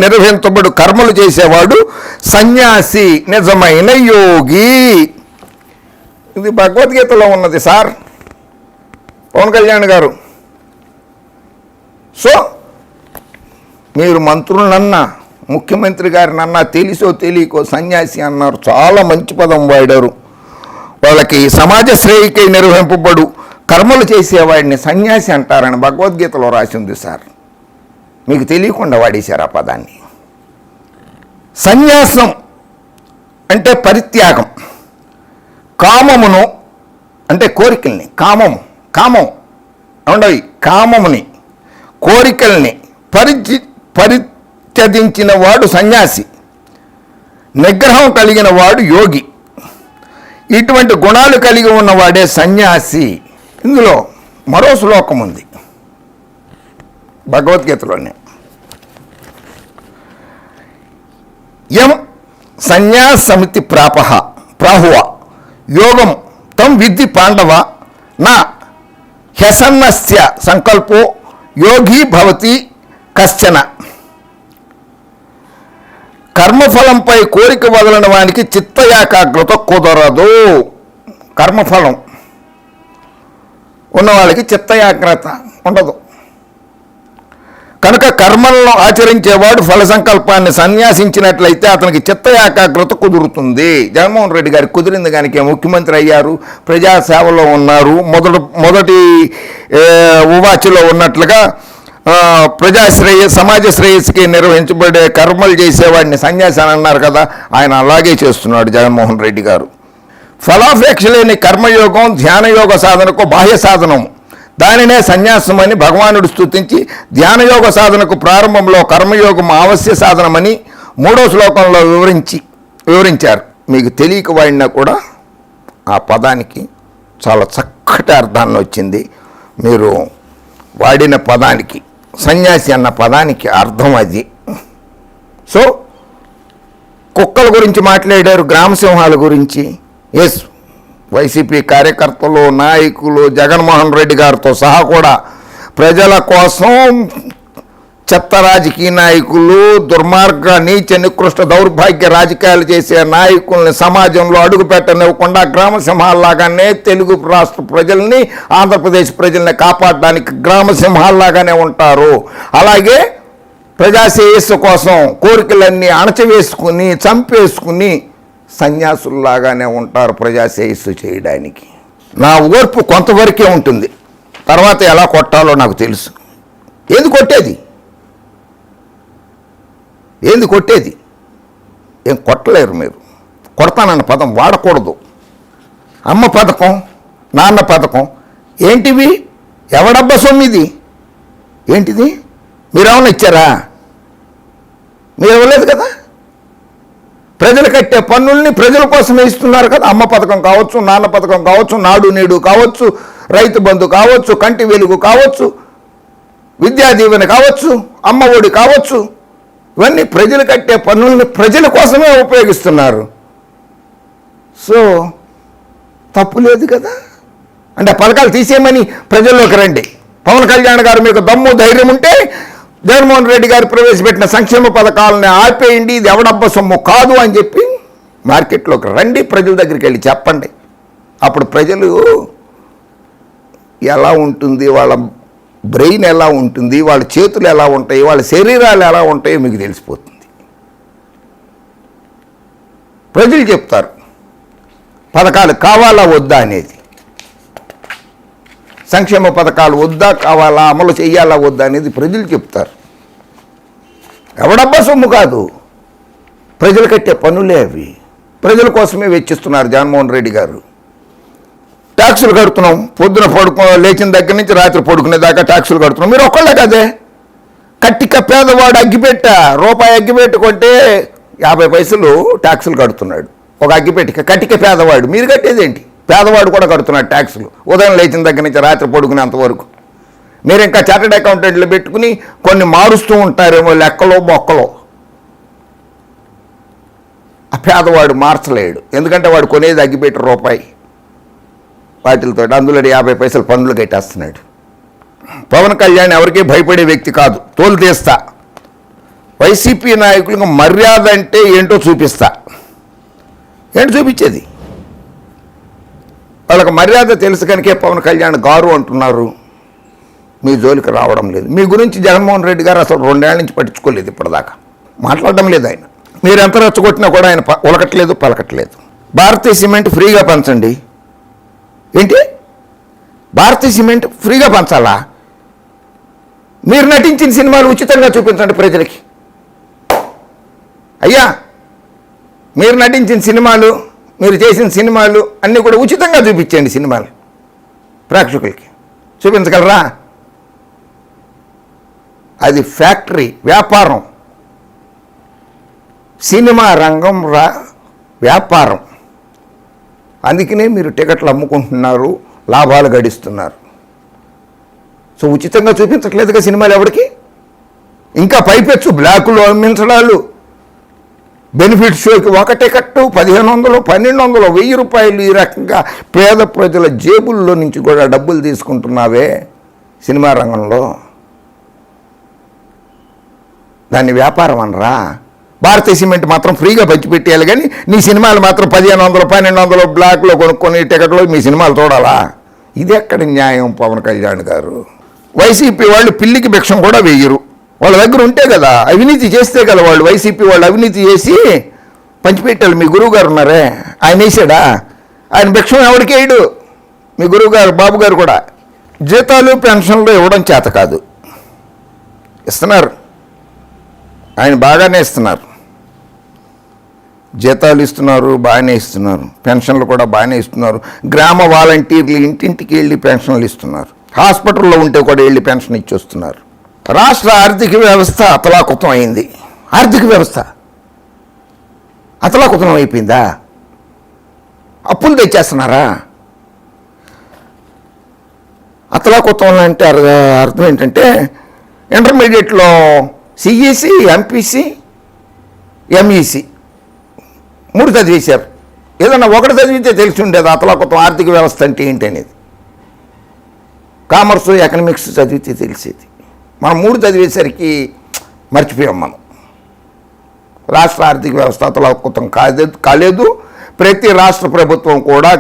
నిర్వహించబడు కర్మలు చేసేవాడు సన్యాసి, నిజమైన యోగి. ఇది భగవద్గీతలో ఉన్నది సార్ పవన్ కళ్యాణ్ గారు. సో మీరు మంత్రులన్నా, ముఖ్యమంత్రి గారిని అన్నా తెలుసో తెలియకో సన్యాసి అన్నారు, చాలా మంచి పదం వాడారు. వాళ్ళకి సమాజ శ్రేయకై నిర్వహింపబడు కర్మలు చేసేవాడిని సన్యాసి అంటారని భగవద్గీతలో రాసి ఉంది సార్. మీకు తెలియకుండా వాడేశారు ఆ పదాన్ని. సన్యాసం అంటే పరిత్యాగం, కామమును అంటే కోరికల్ని, కామం ఉండవి, కామముని కోరికల్ని పరిత్యజించిన వాడు సన్యాసి, నిగ్రహం కలిగిన వాడు యోగి. ఇటువంటి గుణాలు కలిగి ఉన్నవాడే సన్యాసి. ఇందులో మరో శ్లోకం ఉంది భగవద్గీతలోనే. యం సన్యాసమితి ప్రాహువ యోగం తం విద్ధి పాండవ నా హ్యసన్నస్య సంకల్పో యోగి భవతి కశ్చన. కర్మఫలంపై కోరిక వదలని వానికి చిత్త ఏకాగ్రత కుదరదు. కర్మఫలం ఉన్నవాళ్ళకి చిత్త ఏకాగ్రత ఉండదు. కనుక కర్మలను ఆచరించేవాడు ఫల సంకల్పాన్ని సన్యాసించినట్లయితే అతనికి చిత్త ఏకాగ్రత కుదురుతుంది. జగన్మోహన్ రెడ్డి గారికి కుదిరింది కనుక ముఖ్యమంత్రి అయ్యారు, ప్రజాసేవలో ఉన్నారు. మొదటి ఉవాచలో ఉన్నట్లుగా సమాజ శ్రేయస్సుకి నిర్వహించబడే కర్మలు చేసేవాడిని సన్యాసి అని అన్నారు కదా, ఆయన అలాగే చేస్తున్నాడు జగన్మోహన్ రెడ్డి గారు. ఫలాపేక్ష లేని కర్మయోగం ధ్యానయోగ సాధనకు బాహ్య సాధనం, దానినే సన్యాసం అని భగవానుడు స్తుతించి ధ్యానయోగ సాధనకు ప్రారంభంలో కర్మయోగం ఆవశ్య సాధనమని 3వ శ్లోకంలో వివరించారు. మీకు తెలియక వాడినా కూడా ఆ పదానికి చాలా చక్కటి అర్థాన్ని వచ్చింది. మీరు వాడిన పదానికి, సన్యాసి అన్న పదానికి అర్థం అది. సో కుక్కల గురించి మాట్లాడారు, గ్రామసింహాల గురించి. ఎస్, వైసీపీ కార్యకర్తలు, నాయకులు, జగన్మోహన్ రెడ్డి గారితో సహా కూడా ప్రజల కోసం చెత్త రాజకీయ నాయకులు, దుర్మార్గ నీచ నికృష్ట దౌర్భాగ్య రాజకీయాలు చేసే నాయకుల్ని సమాజంలో అడుగు పెట్టనివ్వకుండా గ్రామసింహాల్లాగానే తెలుగు రాష్ట్ర ప్రజల్ని, ఆంధ్రప్రదేశ్ ప్రజల్ని కాపాడడానికి గ్రామసింహాల్లాగానే ఉంటారు. అలాగే ప్రజాశ్రేయస్సు కోసం కోరికలన్నీ అణచివేసుకుని చంపేసుకుని సన్యాసుల్లాగానే ఉంటారు ప్రజాశ్రేయస్సు చేయడానికి. నా ఓర్పు కొంతవరకే ఉంటుంది, తర్వాత ఎలా కొట్టాలో నాకు తెలుసు. ఏది కొట్టేది ఏం కొట్టలేరు మీరు. కొడతానన్న పదం వాడకూడదు. అమ్మ పథకం, నాన్న పథకం ఏంటివి? ఎవడబ్బా సొమ్మిది? ఏంటిది? మీరేమన్నా ఇచ్చారా? మీరు ఇవ్వలేదు కదా. ప్రజలు కట్టే పన్నుల్ని ప్రజల కోసమే ఇస్తున్నారు కదా. అమ్మ పథకం కావచ్చు, నాన్న పథకం కావచ్చు, నాడు నేడు కావచ్చు, రైతు బంధు కావచ్చు, కంటి వెలుగు కావచ్చు, విద్యా దీవెన కావచ్చు, అమ్మ ఒడి కావచ్చు, ఇవన్నీ ప్రజలు కట్టే పన్నుల్ని ప్రజల కోసమే ఉపయోగిస్తున్నారు. సో తప్పు లేదు కదా. అంటే పథకాలు తీసేయమని ప్రజల్లోకి రండి. పవన్ కళ్యాణ్ గారు మీకు దమ్ము ధైర్యం ఉంటే జగన్మోహన్ రెడ్డి గారు ప్రవేశపెట్టిన సంక్షేమ పథకాలని ఆపేయండి, ఇది ఎవడబ్బ సొమ్ము కాదు అని చెప్పి మార్కెట్లోకి రండి, ప్రజల దగ్గరికి వెళ్ళి చెప్పండి. అప్పుడు ప్రజలు ఎలా ఉంటుంది, వాళ్ళ బ్రెయిన్ ఎలా ఉంటుంది, వాళ్ళ చేతులు ఎలా ఉంటాయి, వాళ్ళ శరీరాలు ఎలా ఉంటాయో మీకు తెలిసిపోతుంది. ప్రజలు చెప్తారు పథకాలు కావాలా వద్దా అనేది. సంక్షేమ పథకాలు వద్దా కావాలా, అమలు చేయాలా వద్దా అనేది ప్రజలు చెప్తారు. ఎవడబ్బా సొమ్ము కాదు, ప్రజలు కట్టే పన్నులే అవి. ప్రజల కోసమే వెచ్చిస్తున్నారు జగన్మోహన్ రెడ్డి గారు. ట్యాక్సులు కడుతున్నాం, పొద్దున లేచిన దగ్గర నుంచి రాత్రి పడుకునేదాకా ట్యాక్సులు కడుతున్నాం. మీరు ఒక్కళ్ళే కదే. కట్టిక పేదవాడు అగ్గిపెట్ట రూపాయి అగ్గిపెట్టు కొంటే 50 పైసలు ట్యాక్సులు కడుతున్నాడు ఒక అగ్గిపెట్టిక. కట్టిక పేదవాడు. మీరు కట్టేదేంటి? పేదవాడు కూడా కడుతున్నాడు ట్యాక్సులు, ఉదయం లేచిన దగ్గర నుంచి రాత్రి పడుకునేంతవరకు. మీరు ఇంకా చార్టెడ్ అకౌంటెంట్లు పెట్టుకుని కొన్ని మారుస్తూ ఉంటారేమో లెక్కలో బొక్కలో. ఆ పేదవాడు మార్చలేడు, ఎందుకంటే వాడు కొనేది అగ్గిపెట్టి రూపాయి వాటితో, అందులో 50 పైసలు పన్నులు కట్టేస్తున్నాడు. పవన్ కళ్యాణ్ ఎవరికీ భయపడే వ్యక్తి కాదు, తోలు తీస్తా. వైసీపీ నాయకులకు మర్యాద అంటే ఏంటో చూపిస్తా. ఏంటో చూపించేది? వాళ్ళకి మర్యాద తెలుసు కనుకే పవన్ కళ్యాణ్ గారు అంటున్నారు, మీ జోలికి రావడం లేదు. మీ గురించి జగన్మోహన్ రెడ్డి గారు అసలు 2 ఏళ్ల నుంచి పట్టించుకోలేదు ఇప్పటిదాకా. మాట్లాడడం లేదు ఆయన. మీరు ఎంత రెచ్చగొట్టినా కూడా ఆయన ఉలకట్లేదు, పలకట్లేదు. భారతీయ సిమెంట్ ఫ్రీగా పంచండి. ఏంటి భారతీయ సిమెంట్ ఫ్రీగా పంచాలా? మీరు నటించిన సినిమాలు ఉచితంగా చూపించండి ప్రజలకి. అయ్యా, మీరు నటించిన సినిమాలు, మీరు చేసిన సినిమాలు అన్నీ కూడా ఉచితంగా చూపించండి. సినిమాలు ప్రేక్షకులకి చూపించగలరా? అది ఫ్యాక్టరీ, వ్యాపారం. సినిమా రంగం వ్యాపారం. అందుకనే మీరు టికెట్లు అమ్ముకుంటున్నారు, లాభాలు గడిస్తున్నారు. సో ఉచితంగా చూపించట్లేదుగా సినిమాలు ఎవరికి. ఇంకా పైపెచ్చు బ్లాకులు అమ్మించడాలు, బెనిఫిట్ షోకి ఒక టికెట్టు 1500, 1200, 1000 రూపాయలు, ఈ రకంగా పేద ప్రజల జేబుల్లో నుంచి కూడా డబ్బులు తీసుకుంటున్నావే సినిమా రంగంలో. దాన్ని వ్యాపారం అనరా? భారతీయ సిమెంట్ మాత్రం ఫ్రీగా పంచిపెట్టేయాలి, కానీ నీ సినిమాలు మాత్రం 1500, 1200 బ్లాక్లో కొనుక్కొని టికెట్లో మీ సినిమాలు చూడాలా? ఇది ఎక్కడ న్యాయం పవన్ కళ్యాణ్ గారు? వైసీపీ వాళ్ళు పిల్లికి భిక్షం కూడా వేయరు. వాళ్ళ దగ్గర ఉంటే కదా, అవినీతి చేస్తే కదా వాళ్ళు. వైసీపీ వాళ్ళు అవినీతి చేసి పంచిపెట్టాలి. మీ గురువు గారు ఉన్నారే, ఆయన వేసాడా? ఆయన భిక్షం ఎవరికి వేయడు. మీ గురువు గారు, బాబు గారు కూడా. జీతాలు పెన్షన్లు ఇవ్వడం చేత కాదు, ఇస్తున్నారు. ఆయన బాగానే ఇస్తున్నారు. జీతాలు ఇస్తున్నారు, బాగానే ఇస్తున్నారు. పెన్షన్లు కూడా బాగానే ఇస్తున్నారు. గ్రామ వాలంటీర్లు ఇంటింటికి వెళ్ళి పెన్షన్లు ఇస్తున్నారు. హాస్పిటల్లో ఉంటే కూడా వెళ్ళి పెన్షన్ ఇచ్చొస్తున్నారు. రాష్ట్ర ఆర్థిక వ్యవస్థ అతలాకుతం అయింది. ఆర్థిక వ్యవస్థ అతలాకుతం అయిపోయిందా? అప్పులు తెచ్చేస్తున్నారా? అతలాకుతం అంటే అర్థం ఏంటంటే, ఇంటర్మీడియట్లో సిఈసి, ఎంపీసీ, ఎంఈసి 3 చదివేశారు. ఏదన్నా ఒకటి చదివితే తెలిసి ఉండేది అతలాకుతం ఆర్థిక వ్యవస్థ అంటే ఏంటి అనేది. కామర్సు, ఎకనామిక్స్ చదివితే తెలిసేది. మనం 3 చదివేసరికి మర్చిపోయాం. మనం రాష్ట్ర ఆర్థిక వ్యవస్థ అతలాకుతం కాలేదు. ప్రతి రాష్ట్ర ప్రభుత్వం కూడా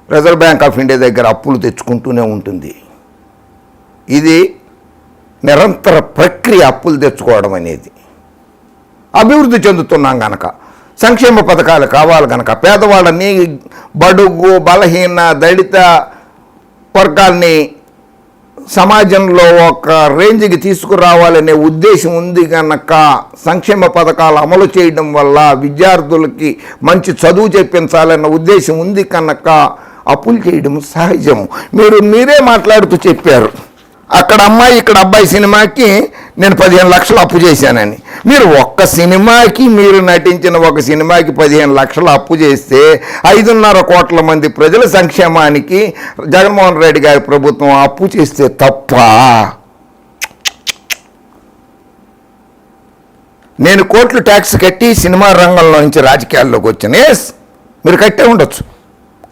రిజర్వ్ బ్యాంక్ ఆఫ్ ఇండియా దగ్గర అప్పులు తెచ్చుకుంటూనే ఉంటుంది. ఇది నిరంతర ప్రక్రియ, అప్పులు తెచ్చుకోవడం అనేది. అభివృద్ధి చెందుతున్నాం కనుక, సంక్షేమ పథకాలు కావాలి కనుక, పేదవాళ్ళని, బడుగు, బలహీన, దళిత వర్గాల్ని సమాజంలో ఒక రేంజ్కి తీసుకురావాలనే ఉద్దేశం ఉంది కనుక సంక్షేమ పథకాలు అమలు చేయడం వల్ల విద్యార్థులకి మంచి చదువు చెప్పించాలన్న ఉద్దేశం ఉంది కనుక అప్పులు చేయడం సహజం. మీరే మాట్లాడుతూ చెప్పారు, అక్కడ అమ్మాయి ఇక్కడ అబ్బాయి సినిమాకి నేను 15 లక్షలు అప్పు చేశానని. మీరు ఒక్క సినిమాకి, మీరు నటించిన ఒక సినిమాకి 15 లక్షలు అప్పు చేస్తే 5.5 కోట్ల మంది ప్రజల సంక్షేమానికి జగన్మోహన్ రెడ్డి గారి ప్రభుత్వం అప్పు చేస్తే తప్ప? నేను కోట్లు ట్యాక్స్ కట్టి సినిమా రంగంలో నుంచి రాజకీయాల్లోకి వచ్చాను. ఎస్, మీరు కట్టే ఉండొచ్చు,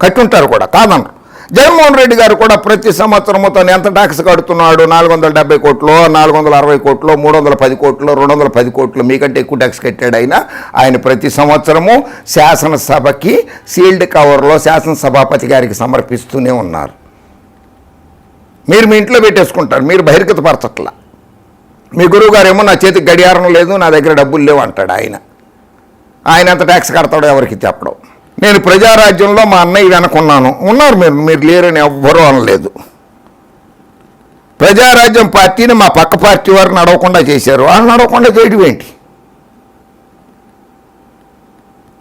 కట్టి ఉంటారు కూడా, కాదన్నారు. జగన్మోహన్ రెడ్డి గారు కూడా ప్రతి సంవత్సరము తను ఎంత ట్యాక్స్ కడుతున్నాడు? 470 కోట్లు, 460 కోట్లు, 310 కోట్లు, 210 కోట్లు, మీకంటే ఎక్కువ ట్యాక్స్ కట్టాడు ఆయన ప్రతి సంవత్సరము శాసనసభకి సీల్డ్ కవర్లో శాసనసభాపతి గారికి సమర్పిస్తూనే ఉన్నారు. మీరు మీ ఇంట్లో పెట్టేసుకుంటారు, మీరు బహిర్గత పరచట్లా. మీ గురువు గారు ఏమో నా చేతికి గడియారం లేదు, నా దగ్గర డబ్బులు లేవు అంటాడు. ఆయన ఎంత ట్యాక్స్ కడతాడో ఎవరికి చెప్పడం. నేను ప్రజారాజ్యంలో మా అన్నయ్య వెనకున్నాను, ఉన్నారు. మీరు లేరని ఎవ్వరూ అనలేదు. ప్రజారాజ్యం పార్టీని మా పక్క పార్టీ వారు నడవకుండా చేశారు. వాళ్ళు నడవకుండా చేయడం ఏంటి?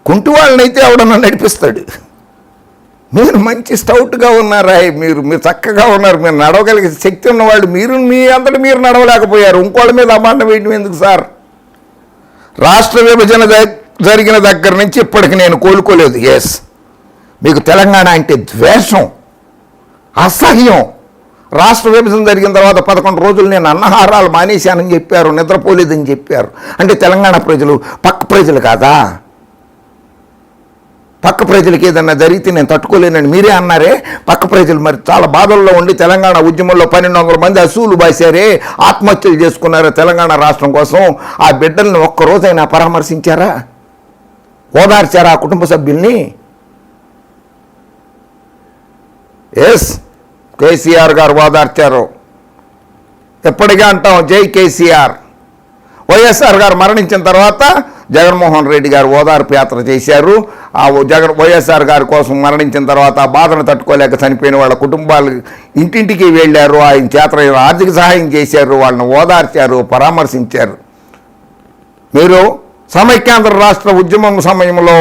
కుంటి వాళ్ళనైతే ఎవడన్నా నడిపిస్తాడు. మీరు మంచి స్టౌట్గా ఉన్నారా, మీరు చక్కగా ఉన్నారు, మీరు నడవగలిగే శక్తి ఉన్నవాళ్ళు. మీ అంతటి మీరు నడవలేకపోయారు. ఇంకోళ్ళ మీద అమాండం వేయడం ఎందుకు సార్? రాష్ట్ర విభజన జరిగిన దగ్గర నుంచి ఇప్పటికి నేను కోలుకోలేదు. ఎస్, మీకు తెలంగాణ అంటే ద్వేషం, అసహ్యం. రాష్ట్ర విభజన జరిగిన తర్వాత 11 రోజులు నేను అన్నహారాలు మానేశానని చెప్పారు, నిద్రపోలేదని చెప్పారు. అంటే తెలంగాణ ప్రజలు పక్క ప్రజలు కాదా? పక్క ప్రజలకి ఏదన్నా జరిగితే నేను తట్టుకోలేనని మీరే అన్నారే. పక్క ప్రజలు మరి చాలా బాధల్లో ఉండి తెలంగాణ ఉద్యమంలో 1200 మంది అసూలు బాసారే, ఆత్మహత్యలు చేసుకున్నారే తెలంగాణ రాష్ట్రం కోసం. ఆ బిడ్డల్ని ఒక్కరోజైనా పరామర్శించారా? ఓదార్చారా ఆ కుటుంబ సభ్యుల్ని? ఎస్, కేసీఆర్ గారు ఓదార్చారు. ఎప్పటిగా అంటాం జై కేసీఆర్. వైఎస్ఆర్ గారు మరణించిన తర్వాత జగన్మోహన్ రెడ్డి గారు ఓదార్పు యాత్ర చేశారు. ఆ వైఎస్ఆర్ గారి కోసం మరణించిన తర్వాత ఆ బాధను తట్టుకోలేక చనిపోయిన వాళ్ళ కుటుంబాలు ఇంటింటికి వెళ్ళారు. ఆయన చేత ఆర్థిక సహాయం చేశారు, వాళ్ళని ఓదార్చారు, పరామర్శించారు. మీరు సమైక్యాంధ్ర రాష్ట్ర ఉద్యమం సమయంలో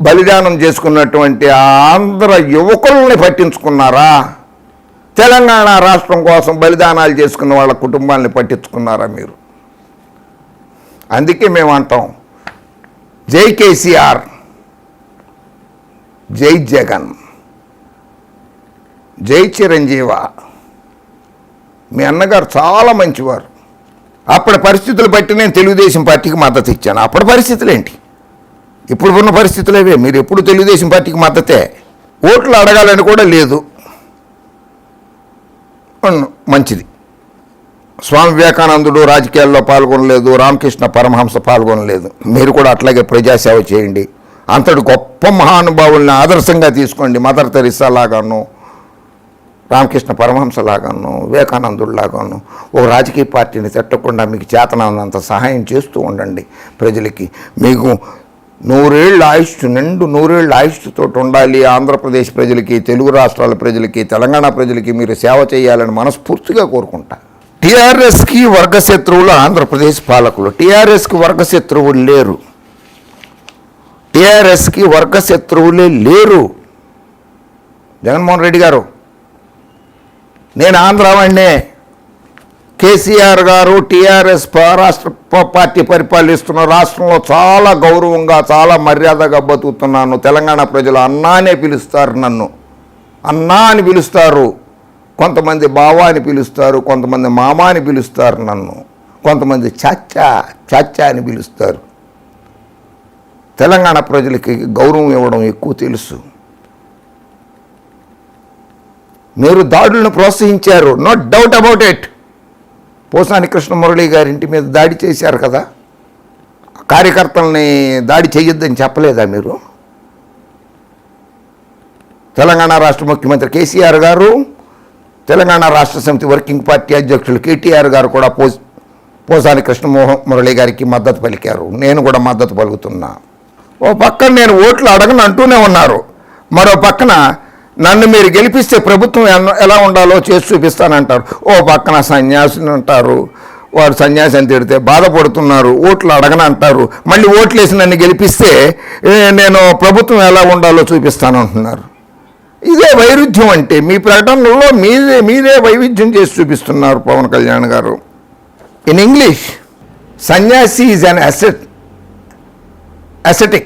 బలిదానం చేసుకున్నటువంటి ఆంధ్ర యువకుల్ని పట్టించుకున్నారా? తెలంగాణ రాష్ట్రం కోసం బలిదానాలు చేసుకున్న వాళ్ళ కుటుంబాలని పట్టించుకున్నారా మీరు? అందుకే మేము అంటాం, జై కేసీఆర్, జై జగన్, జై చిరంజీవ. మీ అన్నగారు చాలా మంచివారు. అప్పటి పరిస్థితులు బట్టి నేను తెలుగుదేశం పార్టీకి మద్దతు ఇచ్చాను. అప్పటి పరిస్థితులు ఏంటి, ఇప్పుడు ఉన్న పరిస్థితులేవే. మీరు ఎప్పుడు తెలుగుదేశం పార్టీకి మద్దతే. ఓట్లు అడగాలని కూడా లేదు. మంచిది. స్వామి వివేకానందుడు రాజకీయాల్లో పాల్గొనలేదు, రామకృష్ణ పరమహంస పాల్గొనలేదు. మీరు కూడా అట్లాగే ప్రజాసేవ చేయండి. అంతటి గొప్ప మహానుభావుల్ని ఆదర్శంగా తీసుకోండి. మదర్ తెరిసా లాగాను, రామకృష్ణ పరమహంస లాగాను, వివేకానందుడు లాగాను ఒక రాజకీయ పార్టీని తిట్టకుండా మీకు చేతనంత సహాయం చేస్తూ ఉండండి ప్రజలకి. మీకు 100 ఏళ్ళ ఆయుష్, నిండు 100 ఏళ్ళ ఆయుష్తో ఉండాలి. ఆంధ్రప్రదేశ్ ప్రజలకి, తెలుగు రాష్ట్రాల ప్రజలకి, తెలంగాణ ప్రజలకి మీరు సేవ చేయాలని మనస్ఫూర్తిగా కోరుకుంటా. టీఆర్ఎస్కి వర్గశత్రువులు ఆంధ్రప్రదేశ్ పాలకులు. టీఆర్ఎస్కి వర్గశత్రువులు లేరు. టీఆర్ఎస్కి వర్గశత్రువులే లేరు. జగన్మోహన్ రెడ్డి గారు, నేను ఆంధ్రావాడినే. కేసీఆర్ గారు టీఆర్ఎస్ రాష్ట్ర పార్టీ పరిపాలిస్తున్న రాష్ట్రంలో చాలా గౌరవంగా, చాలా మర్యాదగా బతుకుతున్నాను. తెలంగాణ ప్రజలు అన్నా అనే పిలుస్తారు, నన్ను అన్నా అని పిలుస్తారు. కొంతమంది బావా అని పిలుస్తారు, కొంతమంది మామ అని పిలుస్తారు నన్ను, కొంతమంది చాచా అని పిలుస్తారు. తెలంగాణ ప్రజలకి గౌరవం ఇవ్వడం ఎక్కువ తెలుసు. మీరు దాడులను ప్రోత్సహించారు, no doubt about it. Posani Krishna Murali గారి ఇంటి మీద దాడి చేశారు కదా, కార్యకర్తల్ని దాడి చేయొద్దని చెప్పలేదా మీరు? తెలంగాణ రాష్ట్ర ముఖ్యమంత్రి కేసీఆర్ గారు, తెలంగాణ రాష్ట్ర సమితి వర్కింగ్ పార్టీ అధ్యక్షులు కేటీఆర్ గారు కూడా పోసాని కృష్ణమురళి గారికి మద్దతు పలికారు. నేను కూడా మద్దతు పలుకుతున్నా. ఓ పక్కన నేను ఓట్లు అడగను అంటూనే ఉన్నారు, మరో పక్కన నన్ను మీరు గెలిపిస్తే ప్రభుత్వం ఎలా ఉండాలో చేసి చూపిస్తానంటారు. ఓ పక్కన సన్యాసులు అంటారు, వారు సన్యాసి అని తిడితే బాధపడుతున్నారు. ఓట్లు అడగను అంటారు, మళ్ళీ ఓట్లు వేసి నన్ను గెలిపిస్తే నేను ప్రభుత్వం ఎలా ఉండాలో చూపిస్తానంటున్నారు. ఇదే వైరుధ్యం అంటే. మీ ప్రకటనలో మీరే వైవిధ్యం చేసి చూపిస్తున్నారు పవన్ కళ్యాణ్ గారు. ఇన్ ఇంగ్లీష్, సన్యాసి is an ascetic,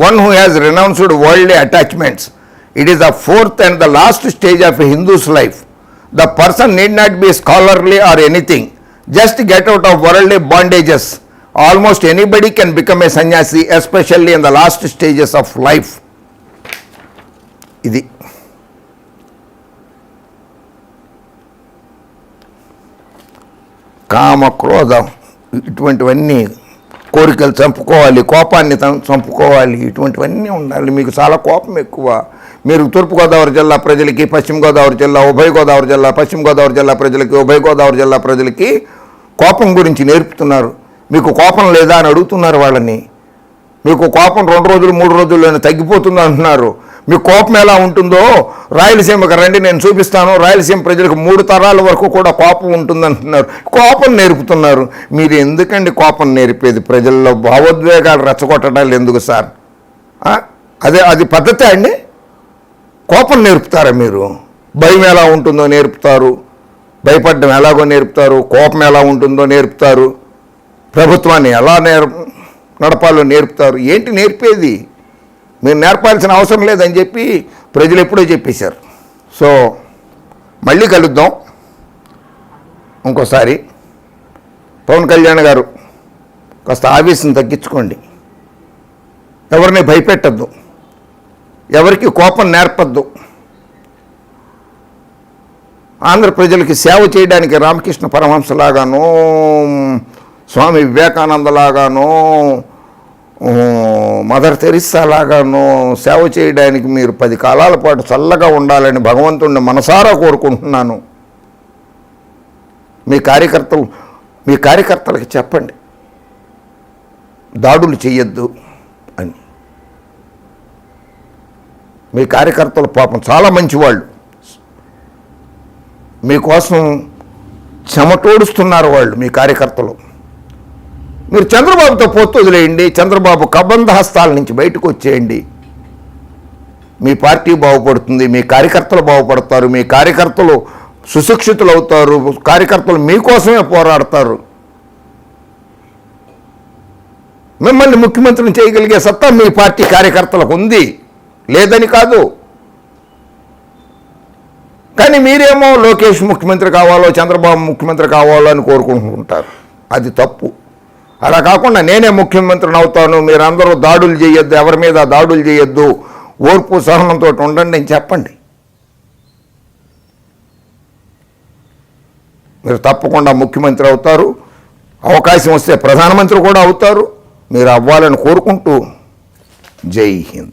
one who has renounced worldly attachments. It is the fourth and the last stage of a Hindu's life. The person need not be scholarly or anything. Just get out of worldly bondages. Almost anybody can become a sannyasi, especially in the last stages of life. ఇది కామ, క్రోధం ఇటువంటివన్నీ, కోరికలు చంపుకోవాలి, కోపాన్ని చంపుకోవాలి, ఇటువంటివన్నీ ఉండాలి. మీకు చాలా కోపం ఎక్కువ. మీరు తూర్పుగోదావరి జిల్లా ప్రజలకి, పశ్చిమ గోదావరి జిల్లా, ఉభయ గోదావరి జిల్లా, పశ్చిమ గోదావరి జిల్లా ప్రజలకి, ఉభయ గోదావరి జిల్లా ప్రజలకి కోపం గురించి నేర్పుతున్నారు. మీకు కోపం లేదా అని అడుగుతున్నారు వాళ్ళని. మీకు కోపం 2 రోజులు 3 రోజుల్లోనే తగ్గిపోతుంది అంటున్నారు. మీకు కోపం ఎలా ఉంటుందో రాయలసీమకి రండి, నేను చూపిస్తాను. రాయలసీమ ప్రజలకు 3 తరాల వరకు కూడా కోపం ఉంటుందంటున్నారు. కోపం నేర్పుతున్నారు. మీరు ఎందుకండి కోపం నేర్పేది? ప్రజల్లో భావోద్వేగాలు రెచ్చగొట్టడాలు ఎందుకు సార్? అది పద్ధతే అండి? కోపం నేర్పుతారా మీరు? భయం ఎలా ఉంటుందో నేర్పుతారు, భయపడడం ఎలాగో నేర్పుతారు, కోపం ఎలా ఉంటుందో నేర్పుతారు, ప్రభుత్వాన్ని ఎలా నడపాలో నేర్పుతారు. ఏంటి నేర్పేది? మీరు నేర్పాల్సిన అవసరం లేదని చెప్పి ప్రజలు ఎప్పుడో చెప్పేశారు. సో మళ్ళీ కలుద్దాం ఇంకోసారి. పవన్ కళ్యాణ్ గారు కాస్త ఆవేశం తగ్గించుకోండి. ఎవరిని భయపెట్టద్దు, ఎవరికి కోపం నేర్పద్దు. ఆంధ్ర ప్రజలకి సేవ చేయడానికి రామకృష్ణ పరమహంసలాగాను, స్వామి వివేకానందలాగాను, మదర్ తెరిసా లాగాను సేవ చేయడానికి మీరు 10 కాలాల పాటు చల్లగా ఉండాలని భగవంతుడిని మనసారా కోరుకుంటున్నాను. మీ కార్యకర్తలకి చెప్పండి, దాడులు చేయొద్దు అని. మీ కార్యకర్తలు పాపం చాలా మంచివాళ్ళు, మీకోసం చెమటోడుస్తున్నారు వాళ్ళు. మీ కార్యకర్తలు మీరు చంద్రబాబుతో పొత్తు వదిలేయండి, చంద్రబాబు కబంధ హస్తాల నుంచి బయటకు వచ్చేయండి. మీ పార్టీ బాగుపడుతుంది, మీ కార్యకర్తలు బాగుపడతారు, మీ కార్యకర్తలు సుశిక్షితులు అవుతారు, కార్యకర్తలు మీకోసమే పోరాడతారు. మిమ్మల్ని ముఖ్యమంత్రిని చేయగలిగే సత్తా మీ పార్టీ కార్యకర్తలకు ఉంది, లేదని కాదు. కానీ మీరేమో లోకేష్ ముఖ్యమంత్రి కావాలో చంద్రబాబు ముఖ్యమంత్రి కావాలో అని కోరుకుంటుంటారు. అది తప్పు. అలా కాకుండా నేనే ముఖ్యమంత్రిని అవుతాను, మీరందరూ దాడులు చేయొద్దు, ఎవరి మీద దాడులు చేయొద్దు, ఓర్పు సహనంతో ఉండండి అని చెప్పండి. మీరు తప్పకుండా ముఖ్యమంత్రి అవుతారు, అవకాశం వస్తే ప్రధానమంత్రి కూడా అవుతారు. మీరు అవ్వాలని కోరుకుంటూ జై హింద్.